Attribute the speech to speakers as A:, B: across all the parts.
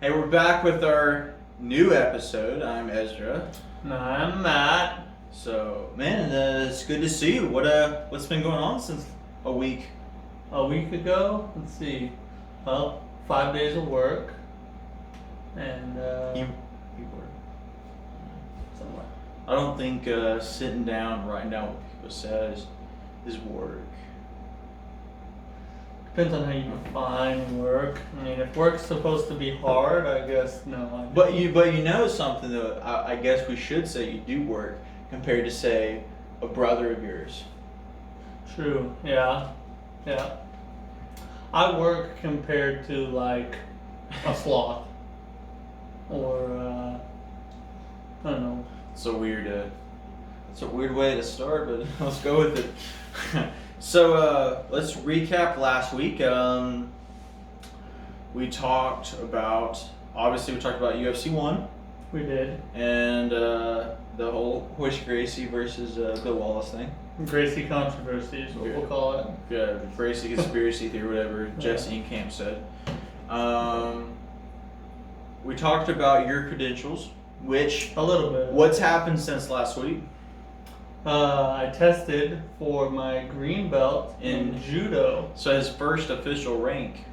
A: Hey, we're back with our new episode. I'm Ezra.
B: No, I'm Matt.
A: So, man, it's good to see you. What's been going on since a week?
B: A week ago, let's see. Well, 5 days of work. And,
A: You were.
B: somewhere.
A: I don't think sitting down, writing down what people said is work.
B: Depends on how you define work. I mean, if work's supposed to be hard, I guess no.
A: But you know something though. I guess we should say you do work compared to say a brother of yours.
B: True, yeah. I work compared to like a sloth. Or, I don't know.
A: It's a weird way to start, but let's go with it. So let's recap last week. We talked about UFC 1
B: We did.
A: and the whole Hoist Gracie versus Bill Wallace thing.
B: Gracie controversy is what we'll call it.
A: Yeah, Gracie conspiracy theory, whatever Jesse and Camp said. We talked about your credentials, which
B: A little bit.
A: what's happened since last week?
B: I tested for my green belt in judo.
A: So his first official rank.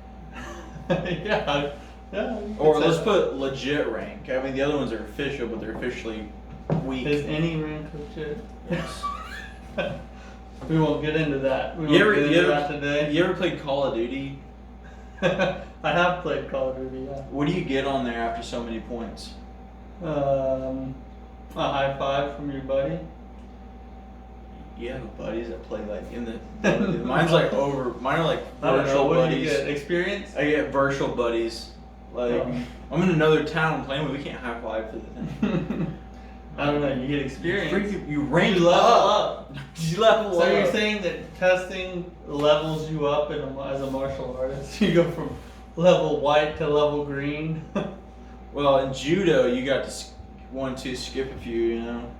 B: yeah.
A: Or let's put legit rank. I mean, the other ones are official, but they're officially weak.
B: Is any rank legit?
A: Yes.
B: We won't get into that. We won't
A: You ever,
B: get
A: you,
B: into
A: ever,
B: that today.
A: you ever played Call of Duty?
B: I have played Call of Duty, yeah.
A: What do you get on there after so many points?
B: A high five from your buddy.
A: You have buddies that play like in the. Mine's like mine are like
B: I don't know.
A: virtual
B: What
A: buddies.
B: do you get? Experience?
A: I get virtual buddies. Like
B: Oh.
A: I'm in another town playing, but we can't high five for the thing.
B: I don't know. You get experience.
A: You rank
B: You level
A: up.
B: up.
A: You level
B: So
A: up.
B: you're saying that testing levels you up as a martial artist? You go from level white to level green?
A: Well, in judo, you got to skip a few, you know.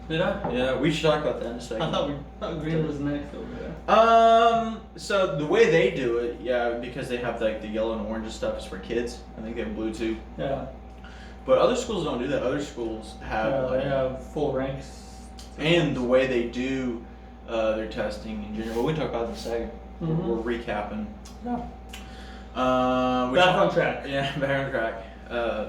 B: Did I?
A: Yeah, we should talk about that in a second.
B: I thought green was next over there.
A: So the way they do it, yeah, because they have like the yellow and orange and stuff is for kids. I think they have blue too.
B: Yeah.
A: But other schools don't do that. Other schools have
B: They have full ranks.
A: and the way they do their testing in general. Well, we can talk about it in a second.
B: Mhm.
A: We're recapping.
B: Yeah.
A: Back
B: on track.
A: Yeah, back on track.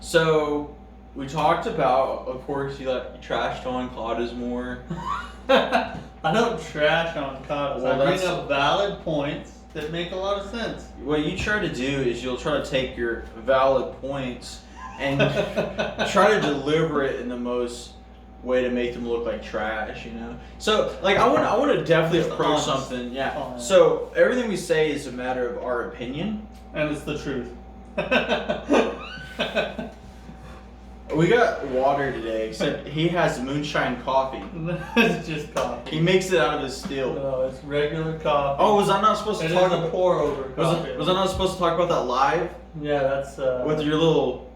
A: So we talked about, of course, you trashed on Claudia's more.
B: I don't trash on Katas.
A: Well,
B: I bring
A: that's-
B: up valid points that make a lot of sense.
A: What you try to do is you'll try to take your valid points and try to deliver it in the most way to make them look like trash, you know. So, like, I want to definitely
B: Just
A: approach
B: honest.
A: something. Yeah.
B: Honest.
A: So everything we say is a matter of our opinion.
B: And it's the truth.
A: We got water today, except he has moonshine coffee.
B: It's just coffee.
A: He makes it out of his steel.
B: No, it's regular coffee.
A: Oh, was I not supposed to
B: It
A: talk
B: is a
A: about?
B: pour over coffee.
A: Was I not supposed to talk about that live
B: Yeah, that's
A: with your little?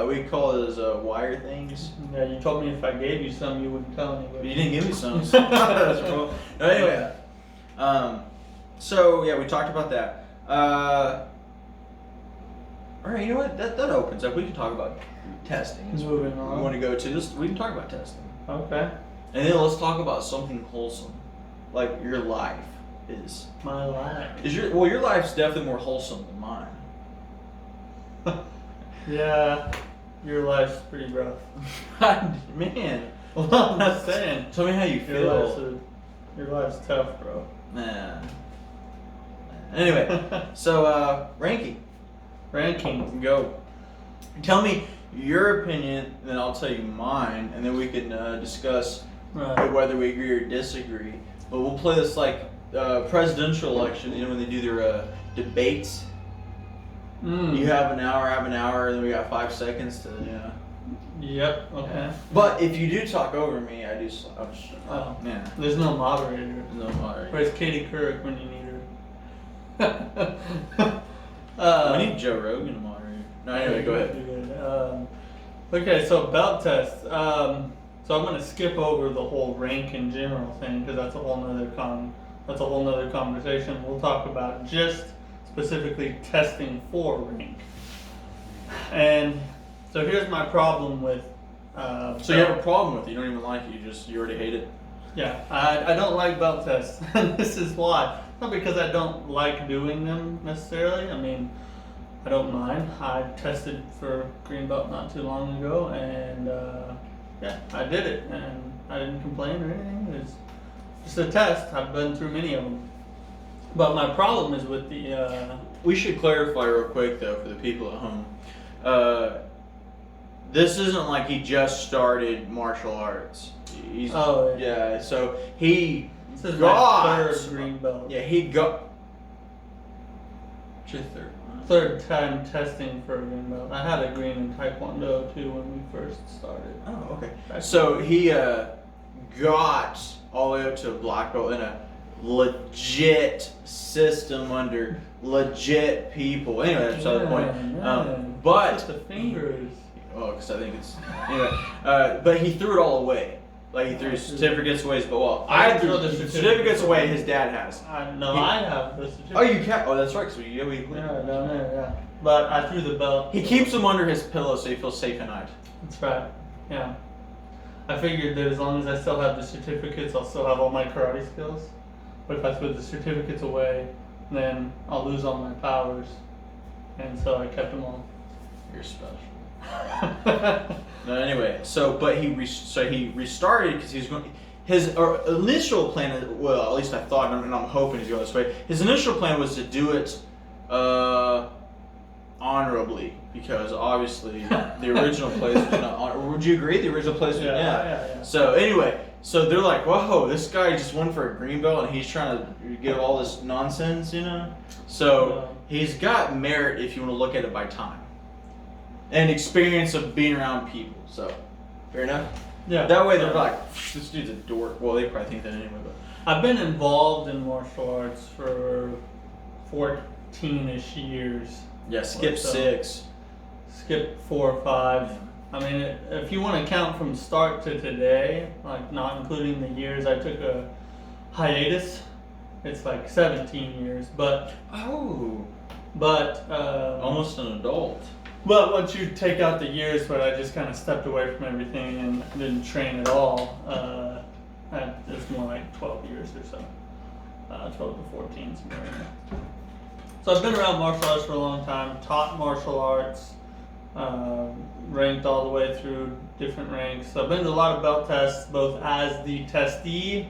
A: We call it as wire things.
B: Yeah, you told me if I gave you some, you wouldn't tell
A: But
B: anybody.
A: you didn't give me some. So that's wrong. Anyway, so yeah, we talked about that. All right, you know what? That opens up. We can talk about testing.
B: Moving
A: We
B: on.
A: want to go to this. We can talk about testing,
B: Okay.
A: and then let's talk about something wholesome, like your life is.
B: My life.
A: Your life's definitely more wholesome than mine.
B: Yeah, your life's pretty rough.
A: Man,
B: Well, I'm not saying.
A: tell me how you feel.
B: Your life's tough, bro.
A: Nah. Anyway, so ranking.
B: Ranking.
A: Go. Tell me your opinion, then I'll tell you mine, and then we can discuss
B: Right.
A: whether we agree or disagree. But we'll play this like presidential election. You know when they do their debates.
B: Mm.
A: You have an hour, I have an hour, and then we got 5 seconds to
B: Yep. Okay.
A: Yeah. But if you do talk over me, I do.
B: Oh.
A: Yeah.
B: There's no moderator.
A: No matter.
B: Where's Katie Couric when you need her?
A: We need Joe Rogan to moderate. No, anyway, go ahead.
B: Okay, so belt test. So I'm gonna skip over the whole rank in general thing because that's a whole nother conversation. We'll talk about just specifically testing for rank. And so here's my problem with.
A: So you have a problem with it? You don't even like it? You already hate it?
B: Yeah, I don't like belt tests, and this is why. Not because I don't like doing them necessarily. I mean, I don't mind. I tested for green belt not too long ago, and yeah, I did it, and I didn't complain or anything. It's just a test. I've been through many of them. But my problem is with the.
A: We should clarify real quick though for the people at home. This isn't like he just started martial arts. Yeah. So he
B: This is
A: got
B: my third green belt.
A: Yeah, he got. What's your third?
B: Third time testing for a green belt. I had a green in Taekwondo too when we first started.
A: Oh, okay. So he got all the way up to a black belt in a legit system under legit people. Anyway, that's the point. But
B: just the fingers.
A: Oh, because I think it's anyway. But he threw it all away. Like he threw his certificates away. But well, I threw the certificates away. His dad has.
B: I have the certificates.
A: Oh, you can't. Oh, that's right. So
B: yeah, down there, yeah. But I threw the belt.
A: He keeps them under his pillow so he feels safe at night.
B: That's right. Yeah. I figured that as long as I still have the certificates, I'll still have all my karate skills. But if I throw the certificates away, then I'll lose all my powers. And so I kept them all.
A: You're special. No, anyway, but he restarted because he was going. His initial plan, well, at least I thought, and I'm hoping he's going this way. His initial plan was to do it honorably because obviously the original place was not honorable. Would you agree? The original place was
B: yeah.
A: So anyway, so they're like, whoa, this guy just won for a green belt and he's trying to give all this nonsense, you know? So he's got merit if you want to look at it by time. And experience of being around people, so fair enough.
B: Yeah.
A: That way they're like, this dude's a dork. Well, they probably think that anyway. But
B: I've been involved in martial arts for 14-ish years.
A: Yeah, skip 6.
B: Skip 4 or 5. I mean, if you want to count from start to today, like not including the years I took a hiatus, it's like 17 years. But
A: almost an adult.
B: But once you take out the years where I just kind of stepped away from everything and didn't train at all, it's more like 12 years or so. 12 to 14, somewhere in there. So I've been around martial arts for a long time, taught martial arts, ranked all the way through different ranks. So I've been to a lot of belt tests, both as the testee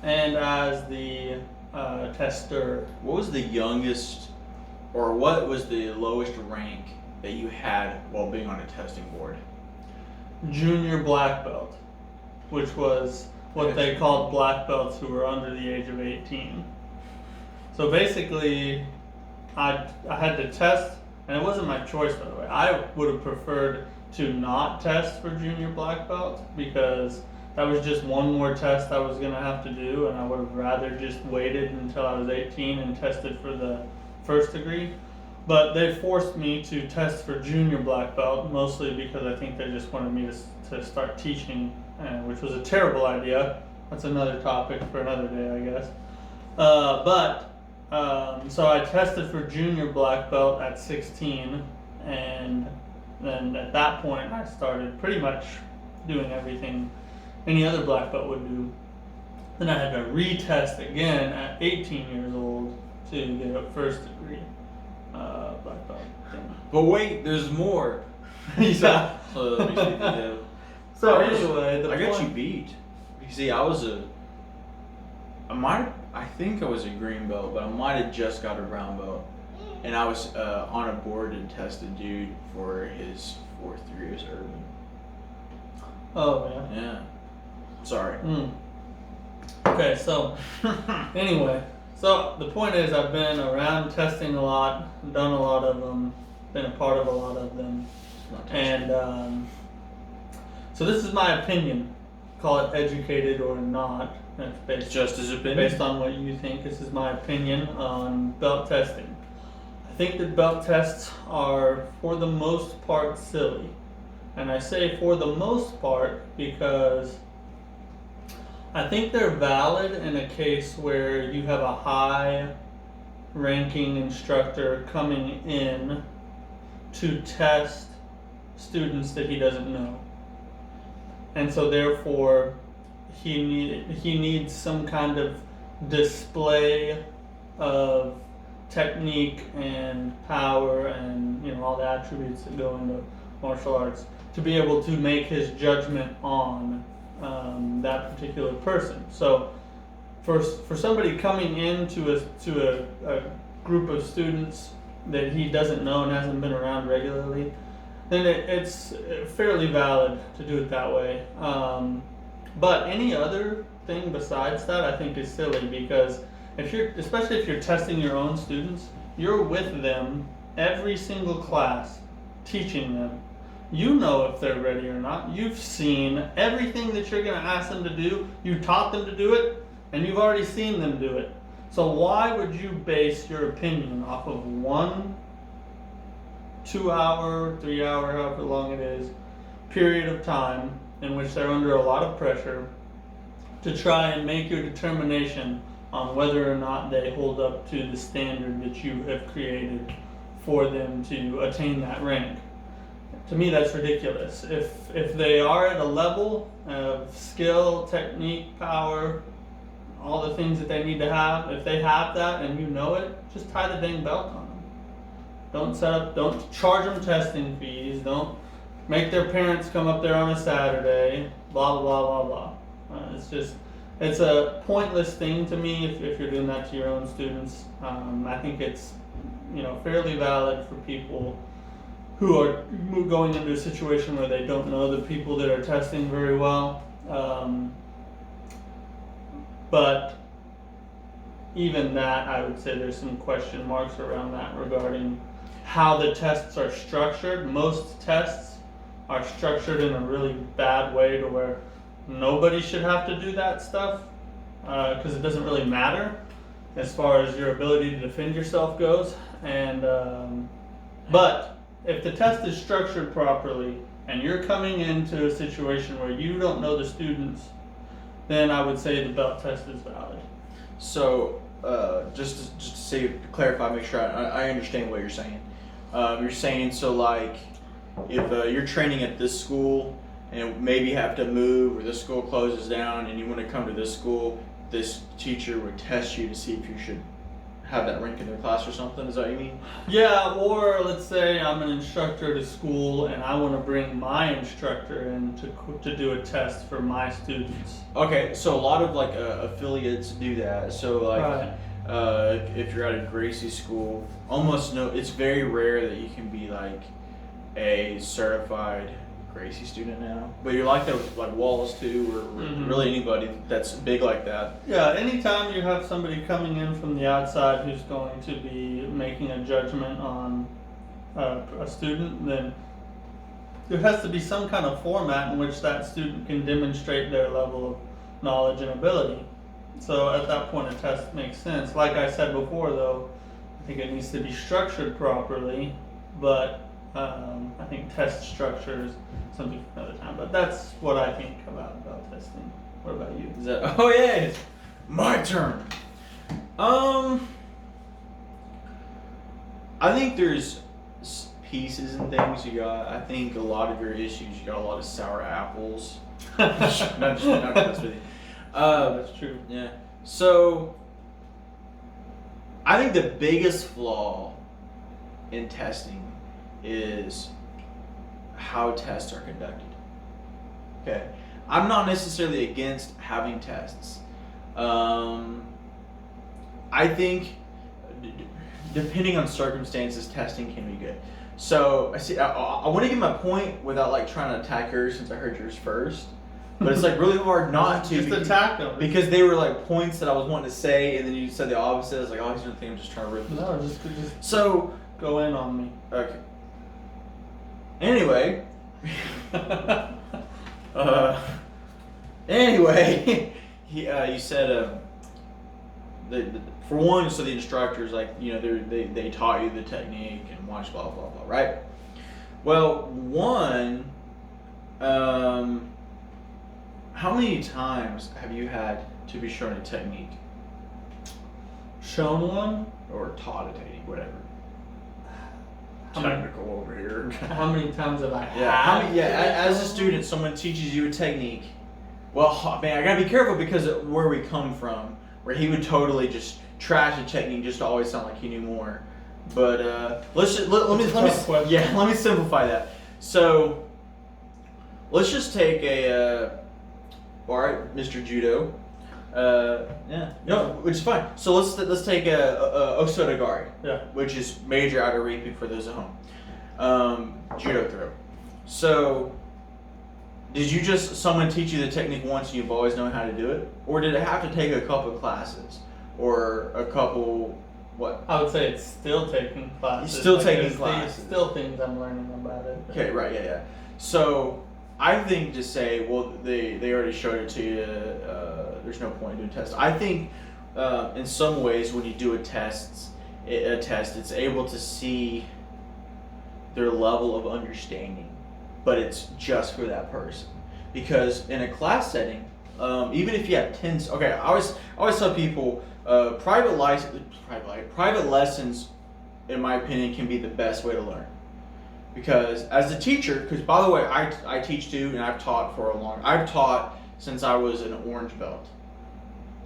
B: and as the tester.
A: What was the youngest, or what was the lowest rank that you had while being on a testing board?
B: Junior black belt, which was what they called black belts who were under the age of 18. So basically, I had to test, and it wasn't my choice, by the way. I would have preferred to not test for junior black belt because that was just one more test I was going to have to do, and I would have rather just waited until I was 18 and tested for the first degree. But they forced me to test for junior black belt, mostly because I think they just wanted me to start teaching, which was a terrible idea. That's another topic for another day, I guess. So I tested for junior black belt at 16, and then at that point I started pretty much doing everything any other black belt would do. Then I had to retest again at 18 years old to get a first degree. Black belt thing.
A: But wait, there's more.
B: Yeah.
A: So let me see.
B: So anyway,
A: I got you beat. You see, I think I was a green belt, but I might have just got a brown belt. And I was on a board and tested dude for his 4th degree as urban.
B: Oh, yeah.
A: Yeah. Sorry.
B: Okay, so anyway. So the point is, I've been around testing a lot, done a lot of them, been a part of a lot of them, and so this is my opinion. Call it educated or not. That's based
A: just as opinion.
B: Based on what you think. This is my opinion on belt testing. I think that belt tests are, for the most part, silly, and I say for the most part because I think they're valid in a case where you have a high ranking instructor coming in to test students that he doesn't know. And so therefore he needs some kind of display of technique and power and all the attributes that go into martial arts to be able to make his judgment on that particular person. So for somebody coming into a group of students that he doesn't know and hasn't been around regularly, then it's fairly valid to do it that way. But any other thing besides that, I think, is silly, because especially if you're testing your own students, you're with them every single class, teaching them. You know if they're ready or not. You've seen everything that you're going to ask them to do. You taught them to do it, and you've already seen them do it. So why would you base your opinion off of 1 2-hour, 3-hour, however long it is, period of time in which they're under a lot of pressure to try and make your determination on whether or not they hold up to the standard that you have created for them to attain that rank? To me, that's ridiculous. If they are at a level of skill, technique, power, all the things that they need to have, if they have that and you know it, just tie the dang belt on them. Don't charge them testing fees. Don't make their parents come up there on a Saturday. Blah, blah, blah, blah, blah. It's a pointless thing to me if you're doing that to your own students. I think it's fairly valid for people who are going into a situation where they don't know the people that are testing very well. But even that, I would say there's some question marks around that regarding how the tests are structured. Most tests are structured in a really bad way to where nobody should have to do that stuff, because it doesn't really matter as far as your ability to defend yourself goes. And but if the test is structured properly and you're coming into a situation where you don't know the students, then I would say the belt test is valid.
A: So just to clarify, make sure I understand what you're saying. You're saying, so like if you're training at this school and maybe have to move, or this school closes down and you want to come to this school, this teacher would test you to see if you should have that rank in their class or something. Is that what you mean?
B: Yeah, or let's say I'm an instructor at a school and I want to bring my instructor in to do a test for my students.
A: Okay, so a lot of like affiliates do that. So like
B: Right.
A: If you're at a Gracie school, it's very rare that you can be like a certified Gracie student now, but you're like Wallace too, or really anybody that's big like that.
B: Yeah, anytime you have somebody coming in from the outside who's going to be making a judgment on a student, then there has to be some kind of format in which that student can demonstrate their level of knowledge and ability. So at that point, a test makes sense. Like I said before, though, I think it needs to be structured properly, but I think test structure is something for another time. But that's what I think about belt testing. What about you?
A: Oh yeah, it's my turn. I think there's pieces and things you got. I think a lot of your issues, you got a lot of sour apples. not just with you.
B: That's true.
A: Yeah. So I think the biggest flaw in testing is how tests are conducted. Okay. I'm not necessarily against having tests. I think depending on circumstances, testing can be good. So I want to get my point without like trying to attack yours, since I heard yours first. But it's like really hard not to.
B: Just attack them.
A: Because they were like points that I was wanting to say, and then you said the opposite. I was like, oh, he's gonna think I'm just trying to rip.
B: No, just
A: so
B: go in on me.
A: Okay. Anyway. Anyway, you said for one, so the instructors, like, they taught you the technique and watch blah blah blah, right? Well, one, how many times have you had to be shown a technique?
B: shown one.
A: Or taught a technique, whatever.
B: How many-
A: Technical over here.
B: How many times have I
A: Yeah,
B: had?
A: as a student, someone teaches you a technique. Well, man, I gotta be careful because of where we come from, where he would totally just trash a technique just to always sound like he knew more. But let me simplify that. So let's just take all right, Mr. Judo. Which is fine. So let's take a Osotogari, which is major outer reaping for those at home. Judo throw. So, did someone teach you the technique once and you've always known how to do it? Or did it have to take a couple classes? Or a couple, what?
B: I would say it's still taking classes.
A: Still taking classes.
B: Still things I'm learning about it.
A: Okay, right, yeah. So, I think to say, well, they already showed it to you, there's no point in doing tests. I think in some ways when you do a test, it's able to see their level of understanding, but it's just for that person. Because in a class setting, even if you have 10, okay, I always tell people private lessons, in my opinion, can be the best way to learn. Because as a teacher, because by the way, I teach too, and I've taught I've taught since I was an orange belt.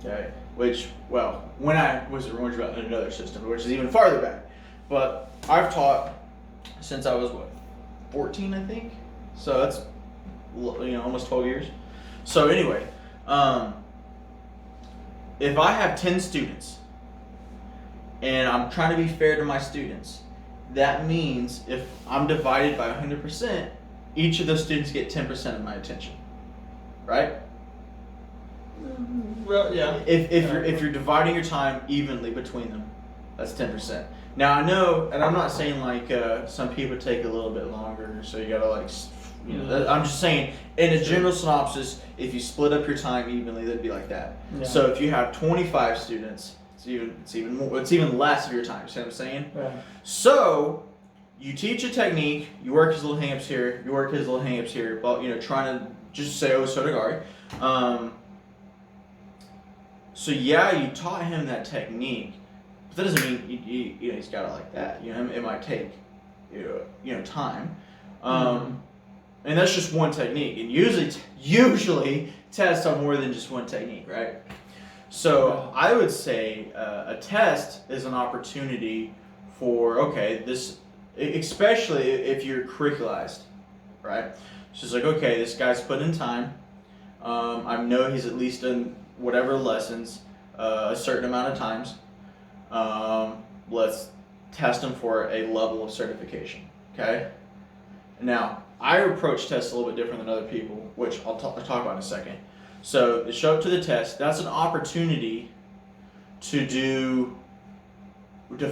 A: Okay, when I was an orange belt in another system, which is even farther back. But I've taught since I was 14, I think. So that's almost 12 years. So anyway, if I have 10 students and I'm trying to be fair to my students, that means if I'm divided by 100%, each of those students get 10% of my attention, right?
B: Well, yeah.
A: If you're dividing your time evenly between them, that's 10%. Now I know, and I'm not saying like some people take a little bit longer, so you gotta I'm just saying in a general synopsis, if you split up your time evenly, that'd be like that. Yeah. So if you have 25 students, it's even less of your time. See what I'm saying?
B: Yeah.
A: So you teach a technique, you work his little hang-ups here, you work his little hang-ups here, but trying to just say Osotogari. So yeah, you taught him that technique, but that doesn't mean he's got it like that. It might take time. And that's just one technique, and usually tests are more than just one technique, right? So I would say a test is an opportunity for this, especially if you're curriculized, right? So it's like, okay, this guy's put in time. I know he's at least done whatever lessons a certain amount of times. Let's test him for a level of certification. Okay. Now I approach tests a little bit different than other people, which I'll talk about in a second. So they show up to the test. That's an opportunity to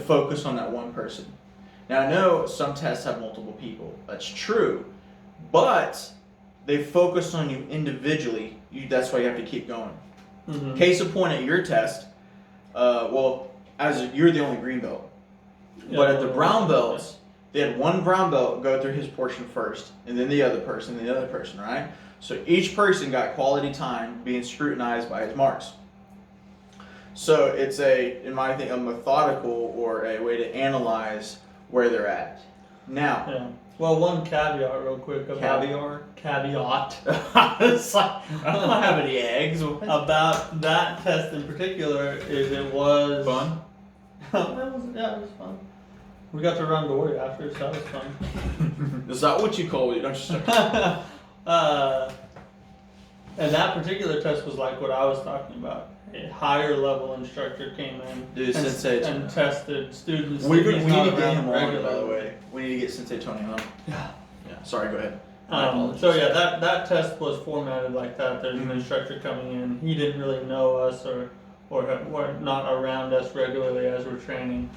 A: focus on that one person. Now I know some tests have multiple people. That's true, but they focus on you individually. That's why you have to keep going. Mm-hmm. Case in point at your test, you're the only green belt, but at the brown belts, they had one brown belt go through his portion first, and then the other person, right? So each person got quality time being scrutinized by his marks. So it's in my opinion, a methodical or a way to analyze where they're at. Now.
B: Yeah. Well, one caveat real quick about caveat.
A: It's like, I don't have any eggs.
B: About that test in particular is it was
A: fun.
B: It was fun. We got to run Dory after, so that was fun.
A: Is that what you call it? Don't you say?
B: And that particular test was like what I was talking about. A higher level instructor came in and tested students.
A: We need to get him on, by the way. We need to get Sensei Tony on.
B: Yeah.
A: Sorry, go ahead.
B: That test was formatted like that. There's an instructor coming in. He didn't really know us or not around us regularly as we're training.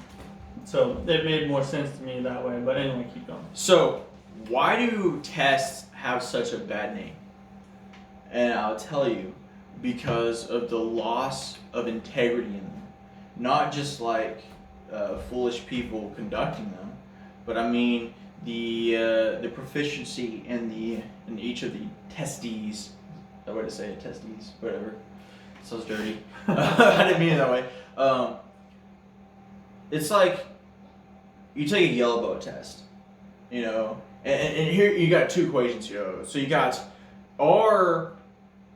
B: So it made more sense to me that way. But anyway, keep going.
A: So why do tests have such a bad name? And I'll tell you, because of the loss of integrity in them. Not just like foolish people conducting them, but I mean the proficiency in each of the testees. I would say testees, whatever. Sounds dirty. I didn't mean it that way. it's like you take a yellow belt test, you know, and here you got two equations here. So you got are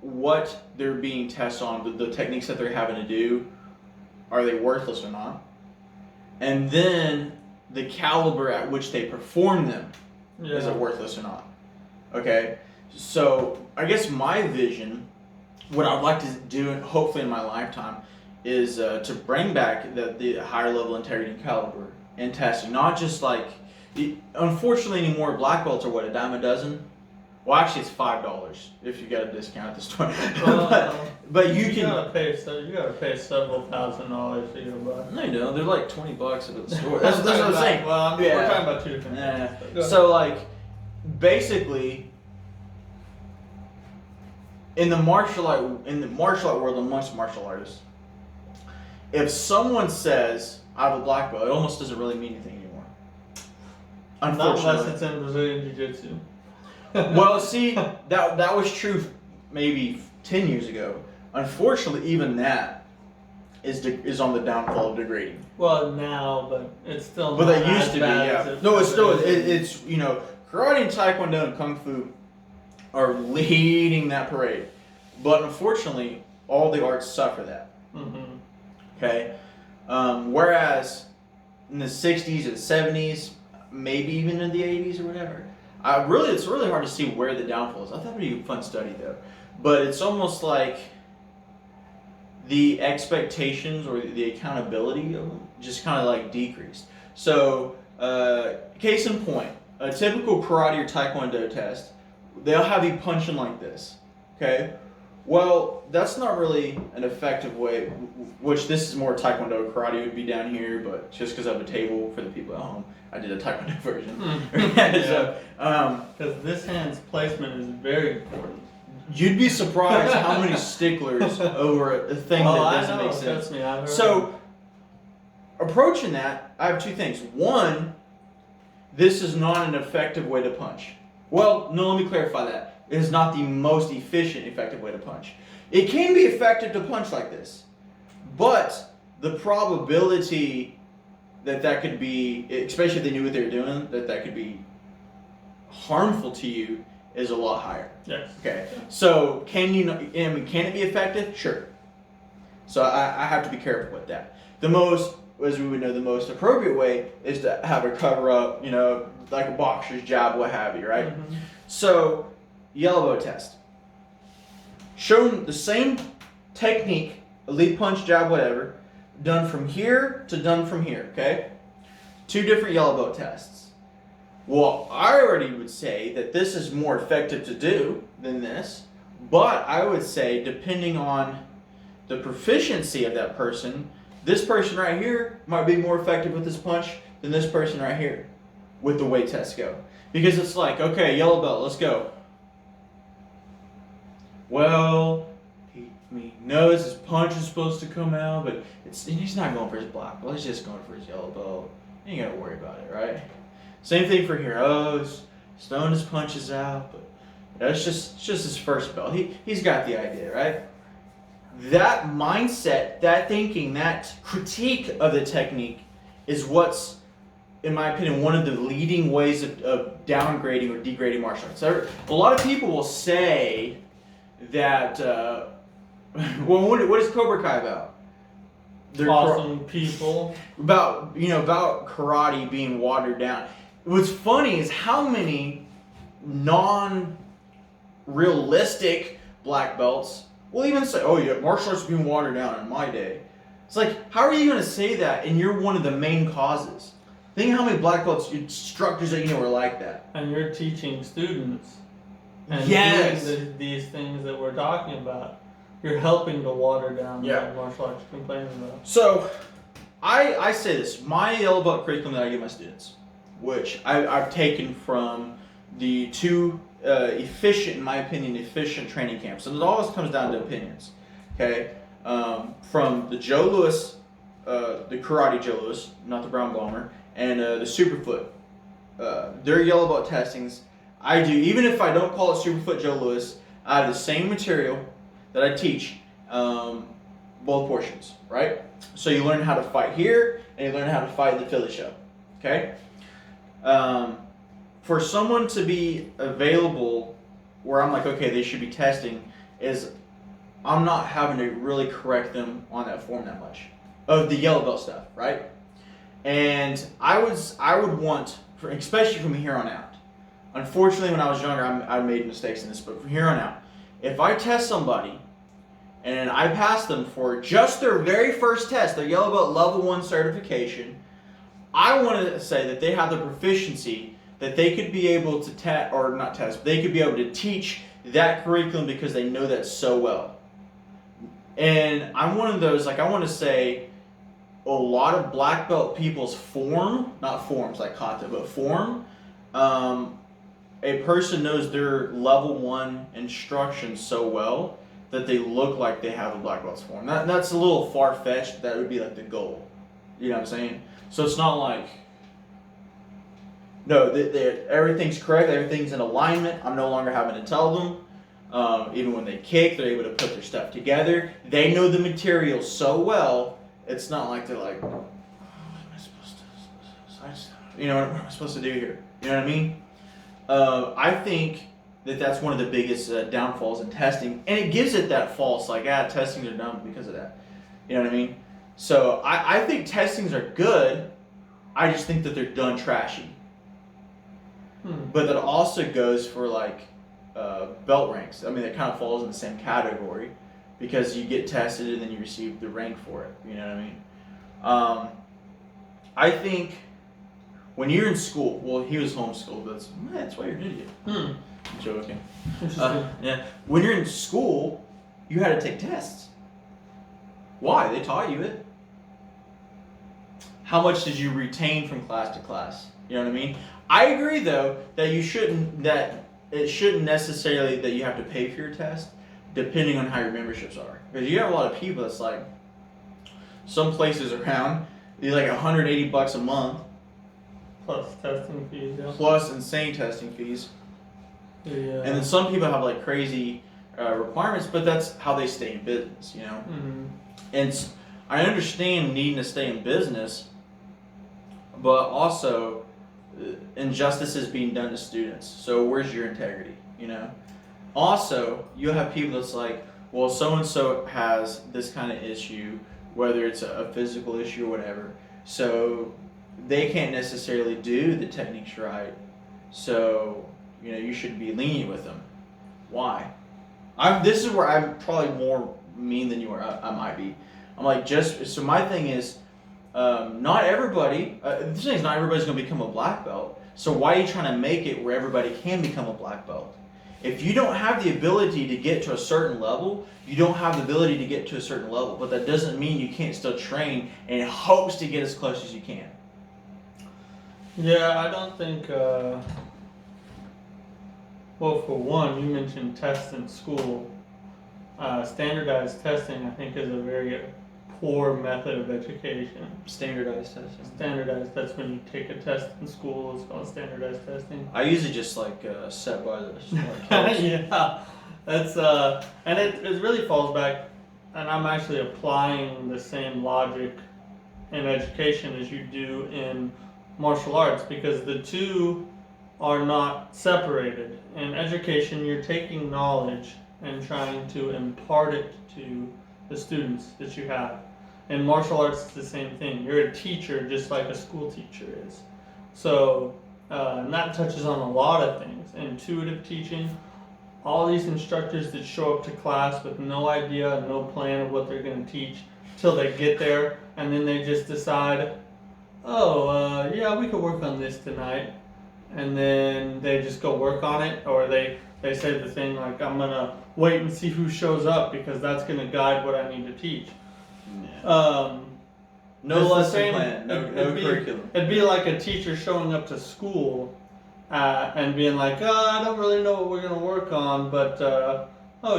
A: what they're being tested on, the techniques that they're having to do, are they worthless or not? And then the caliber at which they perform them, is it worthless or not? Okay, so I guess my vision, what I'd like to do, hopefully in my lifetime, is to bring back the higher level integrity and caliber in testing. Not just like, unfortunately anymore, black belts are what, a dime a dozen? Well, actually, it's $5 if you got a discount at the store. but you can
B: gotta pay. So you gotta pay several $1,000s to get a black.
A: No, you don't. They're like $20 at the store. That's what I'm saying.
B: Well, we're talking about two different things.
A: So, like, basically, in the martial art world, amongst martial artists, if someone says I have a black belt, it almost doesn't really mean anything anymore. Unfortunately,
B: not unless it's in Brazilian Jiu-Jitsu.
A: Well, see, that was true maybe 10 years ago. Unfortunately, even that is on the downfall of degrading.
B: Well, now, but it's still.
A: But
B: not
A: that used to be, yeah. No, it's still it's you know, karate and taekwondo and kung fu are leading that parade, but unfortunately, all the arts suffer that.
B: Mm-hmm.
A: Okay, whereas in the '60s and '70s, maybe even in the '80s or whatever. It's really hard to see where the downfall is. I thought it would be a fun study though, but it's almost like the expectations or the accountability of them just kind of like decreased. So, case in point, a typical karate or taekwondo test, they'll have you punching like this. Okay, well that's not really an effective way. Which this is more taekwondo. Karate would be down here, but just because I have a table for the people at home, I did a taekwondo version.
B: Because this hand's placement is very important.
A: You'd be surprised how many sticklers over a thing that doesn't make sense.
B: Trust me,
A: So, approaching that, I have two things. One, this is not an effective way to punch. Well, no, let me clarify that. It is not the most efficient, effective way to punch. It can be effective to punch like this, but the probability that could be, especially if they knew what they were doing, that could be harmful to you is a lot higher.
B: Yes.
A: Okay. So can it be effective? Sure. So I have to be careful with that. The most, as we would know, the most appropriate way is to have a cover up, you know, like a boxer's jab, what have you, right?
B: Mm-hmm.
A: So, yellow belt test. Shown the same technique, a lead punch, jab, whatever, done from here to done from here, okay? Two different yellow belt tests. Well, I already would say that this is more effective to do than this, but I would say depending on the proficiency of that person, this person right here might be more effective with this punch than this person right here with the way tests go. Because it's like, okay, yellow belt, let's go. Well, he knows his punch is supposed to come out, but he's not going for his black belt, he's just going for his yellow belt. You ain't gotta worry about it, right? Same thing for here. Oh, he's throwing his punches out, but that's just his first belt. He's got the idea, right? That mindset, that thinking, that critique of the technique is what's, in my opinion, one of the leading ways of downgrading or degrading martial arts. A lot of people will say that, well, what is Cobra Kai about?
B: They're awesome people.
A: About karate being watered down. What's funny is how many non-realistic black belts will even say, oh yeah, martial arts being watered down in my day. It's like, how are you going to say that and you're one of the main causes? Think how many black belts, instructors that you know are like that.
B: And you're teaching students. And doing these things that we're talking about. You're helping to water down what martial arts complaining about.
A: So, I say this, my yellow belt curriculum that I give my students, which I've taken from the two efficient, in my opinion, efficient training camps. And it always comes down to opinions. Okay? From the Joe Louis, the karate Joe Louis, not the brown bomber, and the Superfoot. Their yellow belt testings, I do, even if I don't call it Superfoot Joe Louis, I have the same material that I teach, both portions, right? So you learn how to fight here, and you learn how to fight the Philly show. Okay? For someone to be available where I'm like, okay, they should be testing, is I'm not having to really correct them on that form that much of the yellow belt stuff, right? And I would want, especially from here on out. Unfortunately, when I was younger, I made mistakes in this, but from here on out, if I test somebody and I pass them for just their very first test, their yellow belt level 1 certification, I want to say that they have the proficiency that they could be able to they could be able to teach that curriculum because they know that so well. And I'm one of those, like, I want to say a lot of black belt people's form, not forms like kata, but form, a person knows their level 1 instruction so well that they look like they have a black belt's form. That's a little far-fetched. That would be like the goal. You know what I'm saying? So it's not like, no, everything's correct, everything's in alignment. I'm no longer having to tell them. Even when they kick, they're able to put their stuff together. They know the material so well, it's not like they're like, oh, what am I supposed to, what am I supposed to do here? You know what I mean? I think that's one of the biggest downfalls in testing, and it gives it that false, like, testings are dumb because of that. You know what I mean? So I think testings are good. I just think that they're done trashy. But that also goes for like belt ranks. I mean, it kind of falls in the same category because you get tested and then you receive the rank for it. You know what I mean? I think when you're in school, well, he was homeschooled, but that's why you're an idiot. I'm joking. Yeah. When you're in school, you had to take tests. Why? They taught you it. How much did you retain from class to class? You know what I mean? I agree, though, that it shouldn't necessarily that you have to pay for your test, depending on how your memberships are. Because you have a lot of people that's like, some places around, they're like $180 a month.
B: Plus testing fees, yeah.
A: Plus insane testing fees.
B: Yeah.
A: And then some people have like crazy requirements, but that's how they stay in business, you know?
B: Mm-hmm.
A: And I understand needing to stay in business, but also injustice is being done to students. So where's your integrity, you know? Also, you have people that's like, well, so-and-so has this kind of issue, whether it's a physical issue or whatever, so they can't necessarily do the techniques right. So, you know, you should be lenient with them. Why? This is where I'm probably more mean than you are. I might be. I'm like, so my thing is, not everybody, this thing is not everybody's going to become a black belt. So why are you trying to make it where everybody can become a black belt? If you don't have the ability to get to a certain level, you don't have the ability to get to a certain level. But that doesn't mean you can't still train in hopes to get as close as you can.
B: Yeah, I don't think, well, for one, you mentioned tests in school. Standardized testing, I think, is a very poor method of education.
A: Standardized testing.
B: Standardized, that's when you take a test in school, it's called standardized testing.
A: I usually just like set by the
B: Yeah, that's, and it really falls back, and I'm actually applying the same logic in education as you do in martial arts, because the two are not separated. In education, you're taking knowledge and trying to impart it to the students that you have. In martial arts, it's the same thing. You're a teacher just like a school teacher is. So, and that touches on a lot of things. Intuitive teaching, all these instructors that show up to class with no idea, no plan of what they're going to teach till they get there, and then they just decide, yeah, we could work on this tonight. And then they just go work on it, or they say the thing like, I'm going to wait and see who shows up because that's going to guide what I need to teach. Yeah.
A: No lesson plan, no curriculum.
B: It'd be like a teacher showing up to school and being like, I don't really know what we're going to work on, but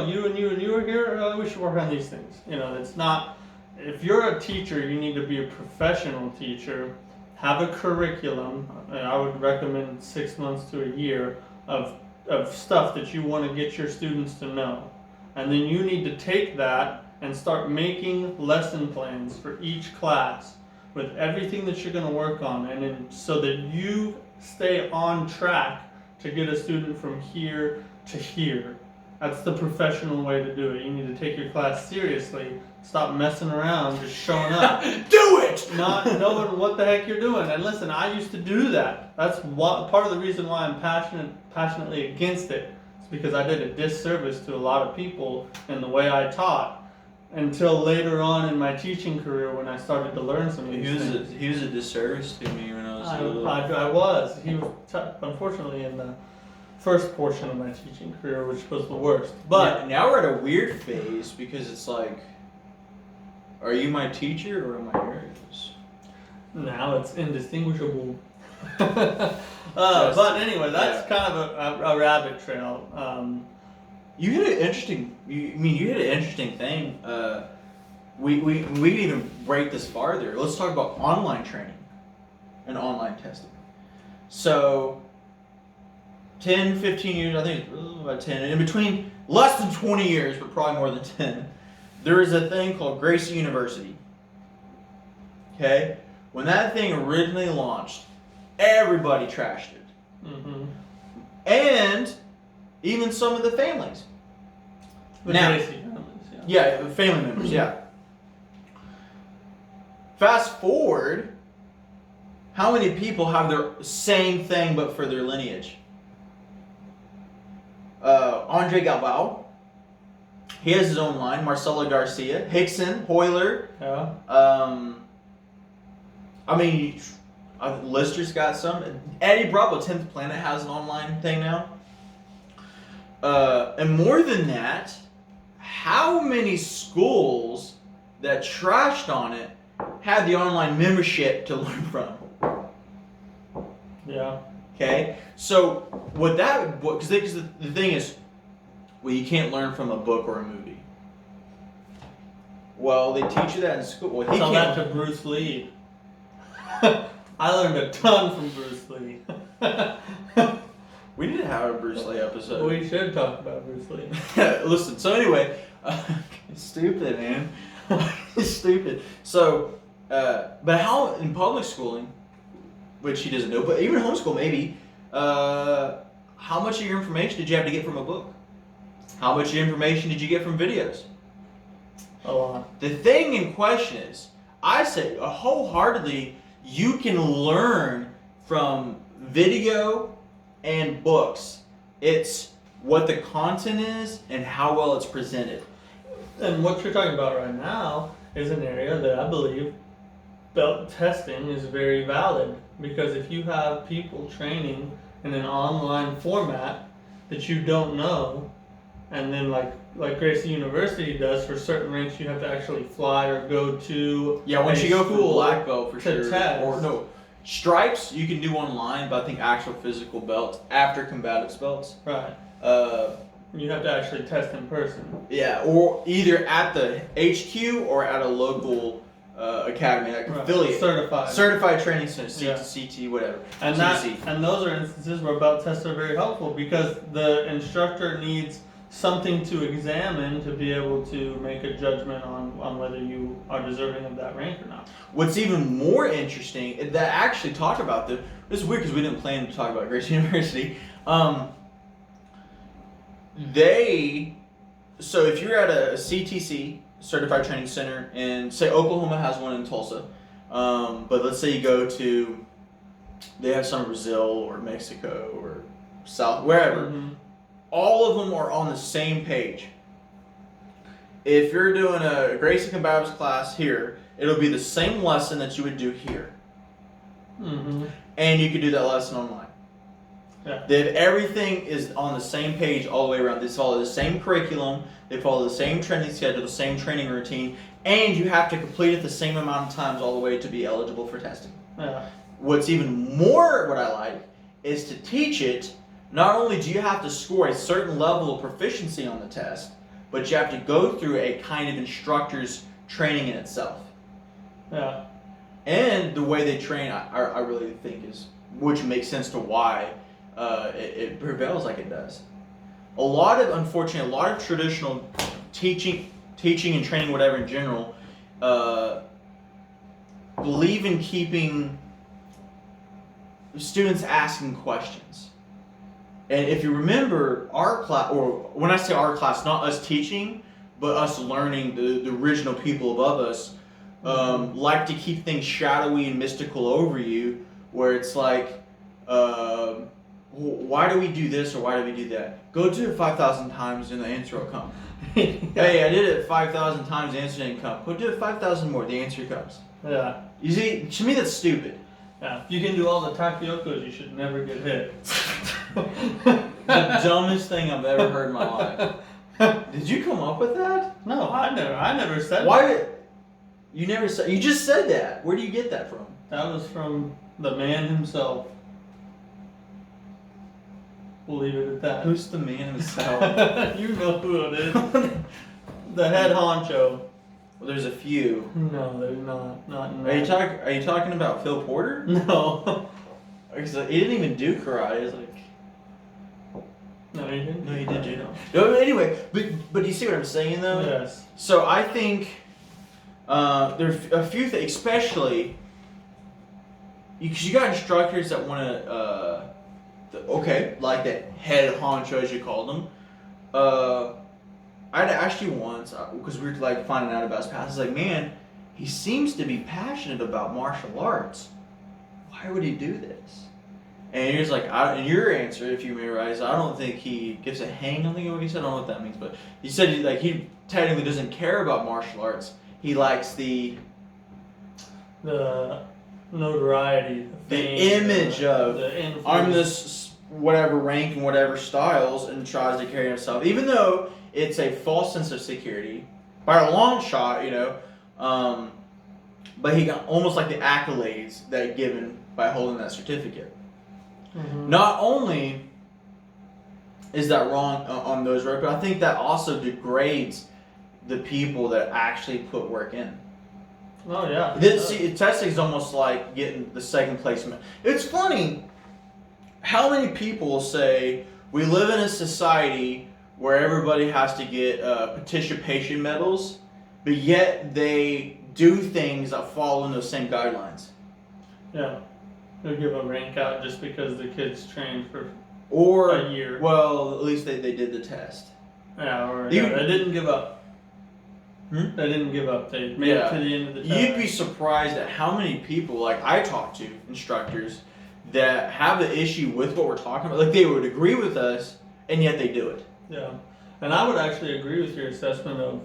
B: you and you are here, we should work on these things. You know, it's not, if you're a teacher, you need to be a professional teacher, have a curriculum. I would recommend 6 months to a year of stuff that you want to get your students to know. And then you need to take that and start making lesson plans for each class with everything that you're going to work on, and then so that you stay on track to get a student from here to here. That's the professional way to do it. You need to take your class seriously. Stop messing around, just showing up.
A: Do it!
B: Not knowing what the heck you're doing. And listen, I used to do that. That's part of the reason why I'm passionately against it. It's because I did a disservice to a lot of people in the way I taught until later on in my teaching career when I started to learn some of these things.
A: He was a disservice to me when I was little.
B: I was. He was, unfortunately, in the first portion of my teaching career, which was the worst. But
A: now we're at a weird phase because it's like, are you my teacher or am I yours?
B: now it's indistinguishable. But anyway, that's kind of a rabbit trail.
A: You hit an interesting. You hit an interesting thing. We can even break this farther. Let's talk about online training and online testing. So, 10, 15 years, I think it's about 10, in between less than 20 years, but probably more than 10, there is a thing called Gracie University. Okay? When that thing originally launched, everybody trashed it.
B: Mm-hmm.
A: And even some of the families. Yeah, family members, yeah. Fast forward, how many people have their same thing but for their lineage? Andre Galvao, he has his own line. Marcelo Garcia, Hickson, Hoyler.
B: Yeah.
A: Lister's got some. Eddie Bravo, 10th Planet, has an online thing now. And more than that, how many schools that trashed on it had the online membership to learn from?
B: Yeah.
A: Okay? So, what that... Because the thing is, well, you can't learn from a book or a movie. Well, they teach you that in school. Well,
B: Tell that to Bruce Lee. I learned a ton from Bruce Lee.
A: We need to have a Bruce Lee episode.
B: We should talk about Bruce Lee.
A: Listen, so anyway, stupid, man. Stupid. So, but how in public schooling, which he doesn't know, but even homeschool maybe, how much of your information did you have to get from a book? How much information did you get from videos?
B: A lot.
A: The thing in question is, I say wholeheartedly, you can learn from video and books. It's what the content is and how well it's presented.
B: And what you're talking about right now is an area that I believe belt testing is very valid, because if you have people training in an online format that you don't know, and then like Gracie University does, for certain ranks you have to actually fly or go to
A: once you go for black belt for sure.
B: Test.
A: Or no, stripes you can do online, but I think actual physical belts after combatives belts.
B: Right. You have to actually test in person.
A: Yeah, or either at the HQ or at a local academy, like affiliate. Certified training center, CT, whatever.
B: And and those are instances where belt tests are very helpful, because the instructor needs something to examine to be able to make a judgment on whether you are deserving of that rank or not.
A: What's even more interesting, that actually talk about this is weird because we didn't plan to talk about Gracie University. So if you're at a CTC, Certified Training Center, and say Oklahoma has one in Tulsa, but let's say you go to, they have some in Brazil or Mexico or South, wherever. Mm-hmm. All of them are on the same page. If you're doing a Gracie Combatives class here, it'll be the same lesson that you would do here.
B: Mm-hmm.
A: And you could do that lesson online.
B: Yeah.
A: Everything is on the same page all the way around. They follow the same curriculum, they follow the same training schedule, the same training routine, and you have to complete it the same amount of times all the way to be eligible for testing.
B: Yeah.
A: What's even more what I like is to teach it. Not only do you have to score a certain level of proficiency on the test, but you have to go through a kind of instructor's training in itself.
B: Yeah.
A: And the way they train, I really think is, which makes sense to why it prevails like it does. Unfortunately, a lot of traditional teaching and training, whatever in general, believe in keeping students asking questions. And if you remember, our class, or when I say our class, not us teaching, but us learning, the original people above us, like to keep things shadowy and mystical over you, where it's like, why do we do this or why do we do that? Go do it 5,000 times and the answer will come. Hey, I did it 5,000 times, the answer didn't come. Go do it 5,000 more, the answer comes.
B: Yeah.
A: You see, to me that's stupid.
B: Yeah. If you can do all the tapiocas, you should never get hit.
A: The dumbest thing I've ever heard in my life. Did you come up with that?
B: No, I never said
A: Why
B: that.
A: did you never said? You just said that. Where do you get that from?
B: That was from the man himself. We'll leave it at that.
A: Who's the man himself?
B: You know who it is. The head honcho.
A: Well, there's a few.
B: No, there's not. Not in
A: Are you
B: that.
A: Are you talking about Phil Porter?
B: No.
A: Because he didn't even do karate. It's like.
B: No, he didn't.
A: No, he did judo. No, anyway, but you see what I'm saying though?
B: Yes.
A: So I think there's a few things, especially because you got instructors that want to, like that head honcho as you called them. I'd asked you once because we were like finding out about his past. I was like, man, he seems to be passionate about martial arts. Why would he do this? And he was like, and your answer, if you memorize, I don't think he gives a hang. I think what he said. I don't know what that means, but he said he technically doesn't care about martial arts. He likes the
B: notoriety,
A: the
B: fame,
A: image of
B: the
A: I'm this whatever rank and whatever styles, and tries to carry himself, even though it's a false sense of security by a long shot, but he got almost like the accolades that are given by holding that certificate.
B: Mm-hmm.
A: Not only is that wrong on those roads, but I think that also degrades the people that actually put work in.
B: Oh yeah.
A: Testing is almost like getting the second placement. It's funny how many people say we live in a society where everybody has to get participation medals, but yet they do things that fall in those same guidelines.
B: Yeah. They'll give a rank out just because the kids trained for a year.
A: Well, at least they did the test.
B: Yeah, or they didn't give up. They didn't give up. They made it to the end of the test.
A: You'd be surprised at how many people, like I talk to, instructors, that have an issue with what we're talking about. Like they would agree with us, and yet they do it.
B: Yeah. And I would actually agree with your assessment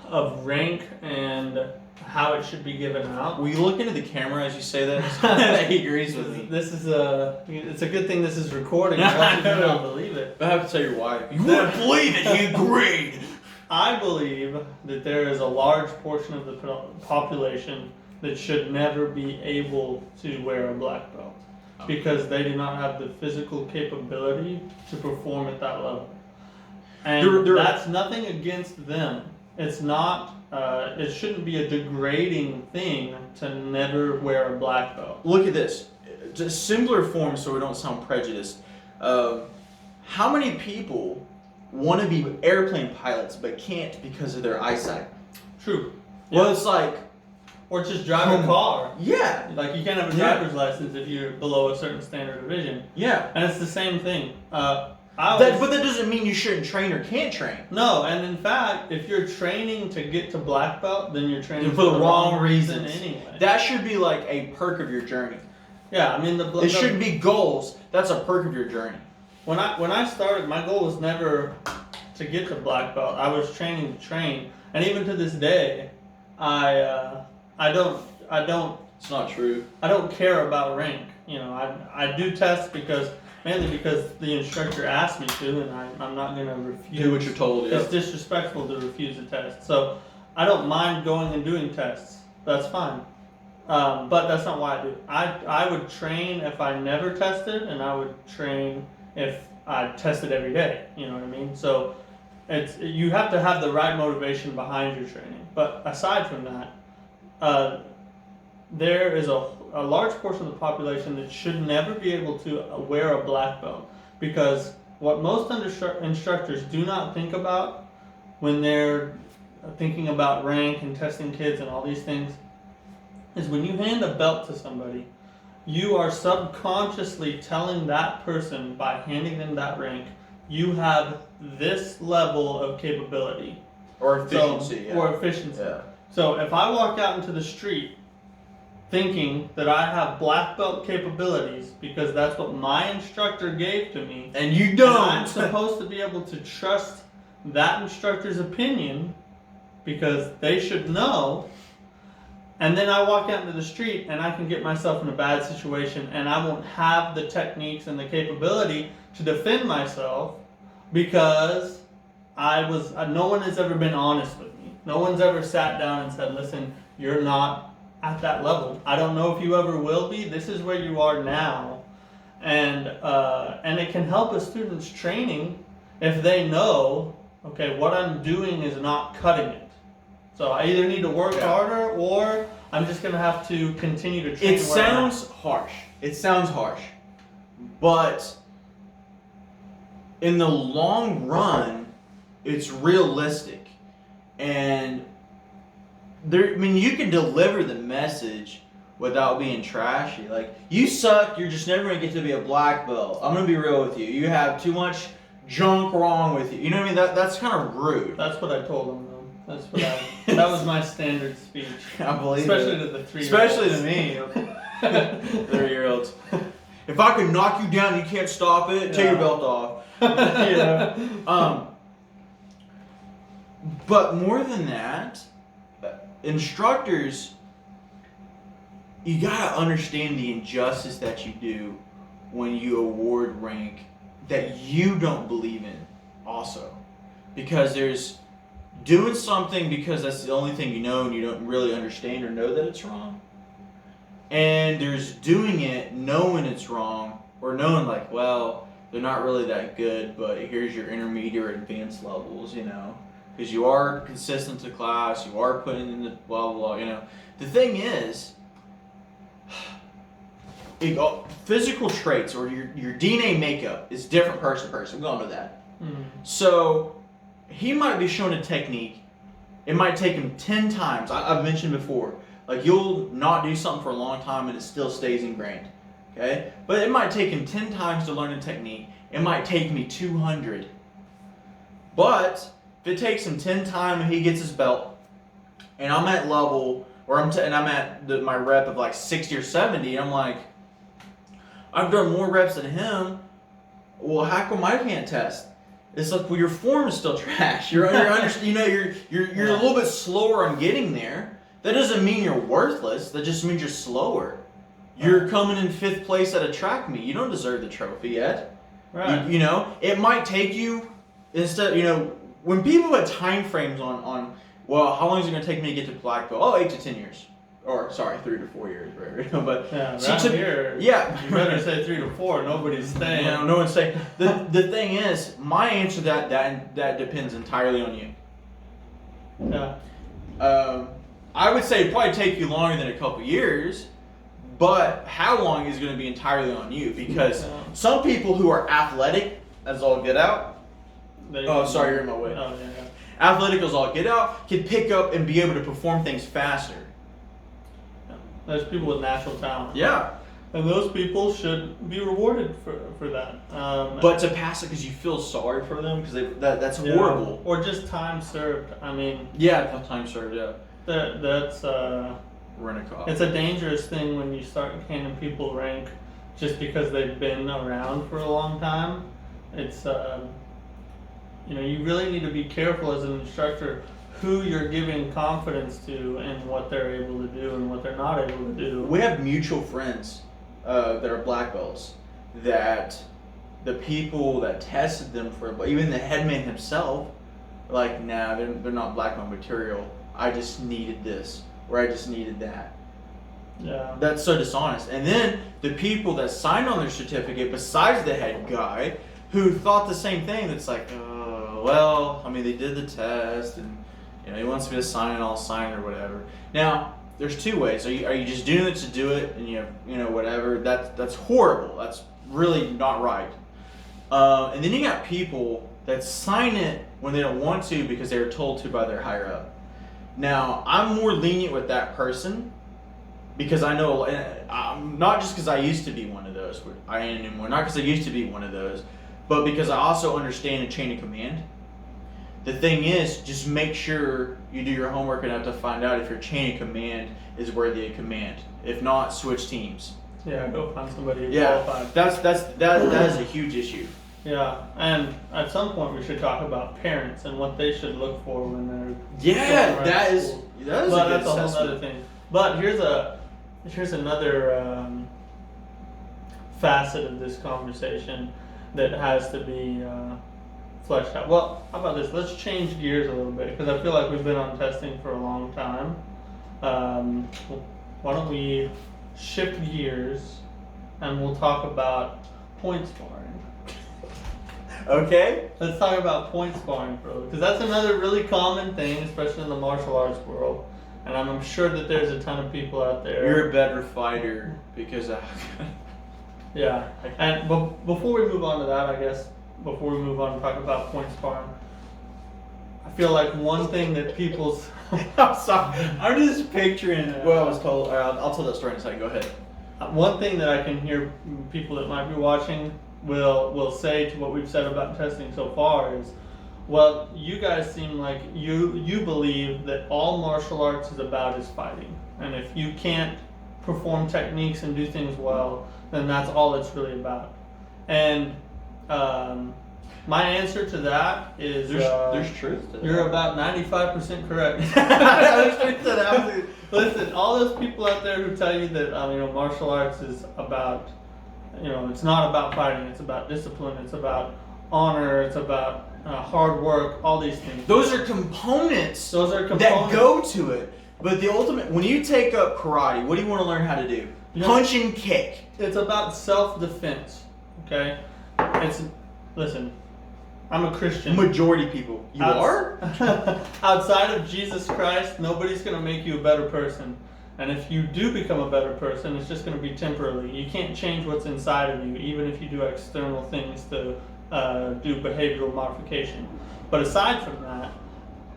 B: of rank and how it should be given out.
A: Will you look into the camera as you say that? He agrees with me.
B: It's a good thing this is recording. I don't believe it.
A: I have to tell your wife. You wouldn't believe it. He agreed.
B: I believe that there is a large portion of the population that should never be able to wear a black belt because they do not have the physical capability to perform at that level. And that's nothing against them. It's not. It shouldn't be a degrading thing to never wear a black belt.
A: Look at this. Just simpler form so we don't sound prejudiced. How many people want to be airplane pilots but can't because of their eyesight?
B: True.
A: Well,
B: Yeah.
A: it's like...
B: Or just drive a car.
A: Yeah.
B: Like you can't have a driver's license if you're below a certain standard of vision.
A: Yeah.
B: And it's the same thing.
A: But that doesn't mean you shouldn't train or can't train.
B: No, and in fact, if you're training to get to black belt, then you're training
A: for the wrong reason
B: anyway.
A: That should be like a perk of your journey.
B: Yeah, I mean
A: it shouldn't be goals. That's a perk of your journey.
B: When I started, my goal was never to get to black belt. I was training to train, and even to this day, I don't.
A: It's not true.
B: I don't care about rank. I do tests mainly because the instructor asked me to, and I'm not going to refuse.
A: Do what you're told. Yeah.
B: It's disrespectful to refuse a test. So I don't mind going and doing tests. That's fine. But that's not why I do. I would train if I never tested, and I would train if I tested every day. You know what I mean? So you have to have the right motivation behind your training. But aside from that, there is a large portion of the population that should never be able to wear a black belt, because what most instructors do not think about when they're thinking about rank and testing kids and all these things, is when you hand a belt to somebody, you are subconsciously telling that person by handing them that rank, you have this level of capability.
A: Or efficiency.
B: Or efficiency.
A: Yeah.
B: So if I walk out into the street thinking that I have black belt capabilities because that's what my instructor gave to me,
A: and you don't,
B: and I'm supposed to be able to trust that instructor's opinion because they should know, and then I walk out into the street and I can get myself in a bad situation and I won't have the techniques and the capability to defend myself because no one has ever been honest with me. No one's ever sat down and said, listen, you're not at that level. I don't know if you ever will be. This is where you are now. And it can help a student's training if they know, okay, what I'm doing is not cutting it. So I either need to work harder or I'm just going to have to continue to train.
A: It sounds harsh. It sounds harsh. But in the long run, it's realistic. And you can deliver the message without being trashy. Like, you suck, you're just never going to get to be a black belt. I'm going to be real with you. You have too much junk wrong with you. You know what I mean? That's kind of rude.
B: That's what I told them, though. That's what that was my standard speech.
A: I believe
B: Especially
A: it.
B: to the 3-year-olds.
A: Especially to me. 3-year-olds. If I can knock you down and you can't stop it, take your belt off. But more than that, instructors, you gotta understand the injustice that you do when you award rank that you don't believe in also. Because there's doing something because that's the only thing you know and you don't really understand or know that it's wrong. And there's doing it knowing it's wrong or knowing like, well, they're not really that good, but here's your intermediate or advanced levels, you know. Because you are consistent to class, you are putting in the blah, blah, blah, you know. The thing is, physical traits or your DNA makeup is different person to person. We all know that. Mm-hmm. So he might be shown a technique. It might take him 10 times. I've mentioned before. Like, you'll not do something for a long time and it still stays ingrained. Okay? But it might take him 10 times to learn a technique. It might take me 200. But if it takes him 10 times and he gets his belt, and I'm at level, and I'm at my rep of like 60 or 70, I'm like, I've done more reps than him. Well, how come I can't test? It's like, well, your form is still trash. You're a little bit slower on getting there. That doesn't mean you're worthless. That just means you're slower. You're coming in 5th place at a track meet. You don't deserve the trophy yet. Right. You know, it might take you instead. You know, when people put time frames on, well, how long is it going to take me to get to black belt? Oh, 8 to 10 years. Or, sorry, 3 to 4 years, right? But
B: here, you better say 3 to 4. Nobody's staying.
A: No, no one's staying. The thing is, my answer to that depends entirely on you.
B: Yeah.
A: I would say it'd probably take you longer than a couple years, but how long is going to be entirely on you, because some people who are athletic as all get out. Sorry, you're in my way.
B: Oh, yeah.
A: Athletic as all get out can pick up and be able to perform things faster.
B: There's people with natural talent.
A: Yeah.
B: And those people should be rewarded for that.
A: But to pass it because you feel sorry for them, because that's horrible.
B: Or just time served. I mean.
A: Yeah, time served. Yeah.
B: That's
A: Rent-a-cop.
B: It's a dangerous thing when you start handing people rank just because they've been around for a long time. It's you really need to be careful as an instructor who you're giving confidence to and what they're able to do and what they're not able to do.
A: We have mutual friends that are black belts that the people that tested them for, even the headman himself, like, nah, they're not black belt material. I just needed this, or I just needed that.
B: Yeah.
A: That's so dishonest. And then the people that signed on their certificate, besides the head guy, who thought the same thing, that's like, well, I mean, they did the test, and he wants me to sign it, I'll sign it or whatever. Now, there's 2 ways. Are you just doing it to do it, and whatever? That's horrible. That's really not right. And then you got people that sign it when they don't want to because they were told to by their higher up. Now, I'm more lenient with that person because I know, not just because I used to be one of those, but I ain't anymore. Not because I used to be one of those, but because I also understand a chain of command. The thing is, just make sure you do your homework enough to find out if your chain of command is worthy of command. If not, switch teams.
B: Yeah, go find somebody who's
A: Yeah,
B: qualified.
A: that is a huge issue.
B: Yeah, and at some point we should talk about parents and what they should look for when they're
A: Yeah,
B: going
A: that
B: around
A: is
B: school.
A: a
B: But
A: good
B: that's a whole
A: assessment.
B: other thing. But here's another facet of this conversation that has to be fleshed out. Well, how about this? Let's change gears a little bit because I feel like we've been on testing for a long time. Why don't we shift gears and we'll talk about point sparring.
A: Okay.
B: Let's talk about point sparring, bro, because that's another really common thing, especially in the martial arts world. And I'm sure that there's a ton of people out there.
A: You're a better fighter because
B: Yeah. And before we move on to that, I guess, before we move on and talk about point sparring, I feel like one thing that people's
A: I'm sorry. I'm just picturing what I was told. I'll tell that story in a second. Go ahead.
B: one thing that I can hear people that might be watching will say to what we've said about testing so far is, well, you guys seem like you believe that all martial arts is about is fighting, and if you can't perform techniques and do things well, then that's all it's really about. And my answer to that is
A: There's truth to that.
B: you're about 95% correct.
A: There's truth to that.
B: Listen, all those people out there who tell you that martial arts is about, it's not about fighting. It's about discipline. It's about honor. It's about hard work. All these things.
A: Those are components.
B: Those are
A: that
B: components.
A: go to it. But the ultimate, when you take up karate, what do you want to learn how to do?
B: Yeah.
A: Punch and kick.
B: It's about self-defense. Okay. Listen. I'm a Christian.
A: Majority people. You are?
B: Outside of Jesus Christ, nobody's going to make you a better person. And if you do become a better person, it's just going to be temporarily. You can't change what's inside of you, even if you do external things to do behavioral modification. But aside from that,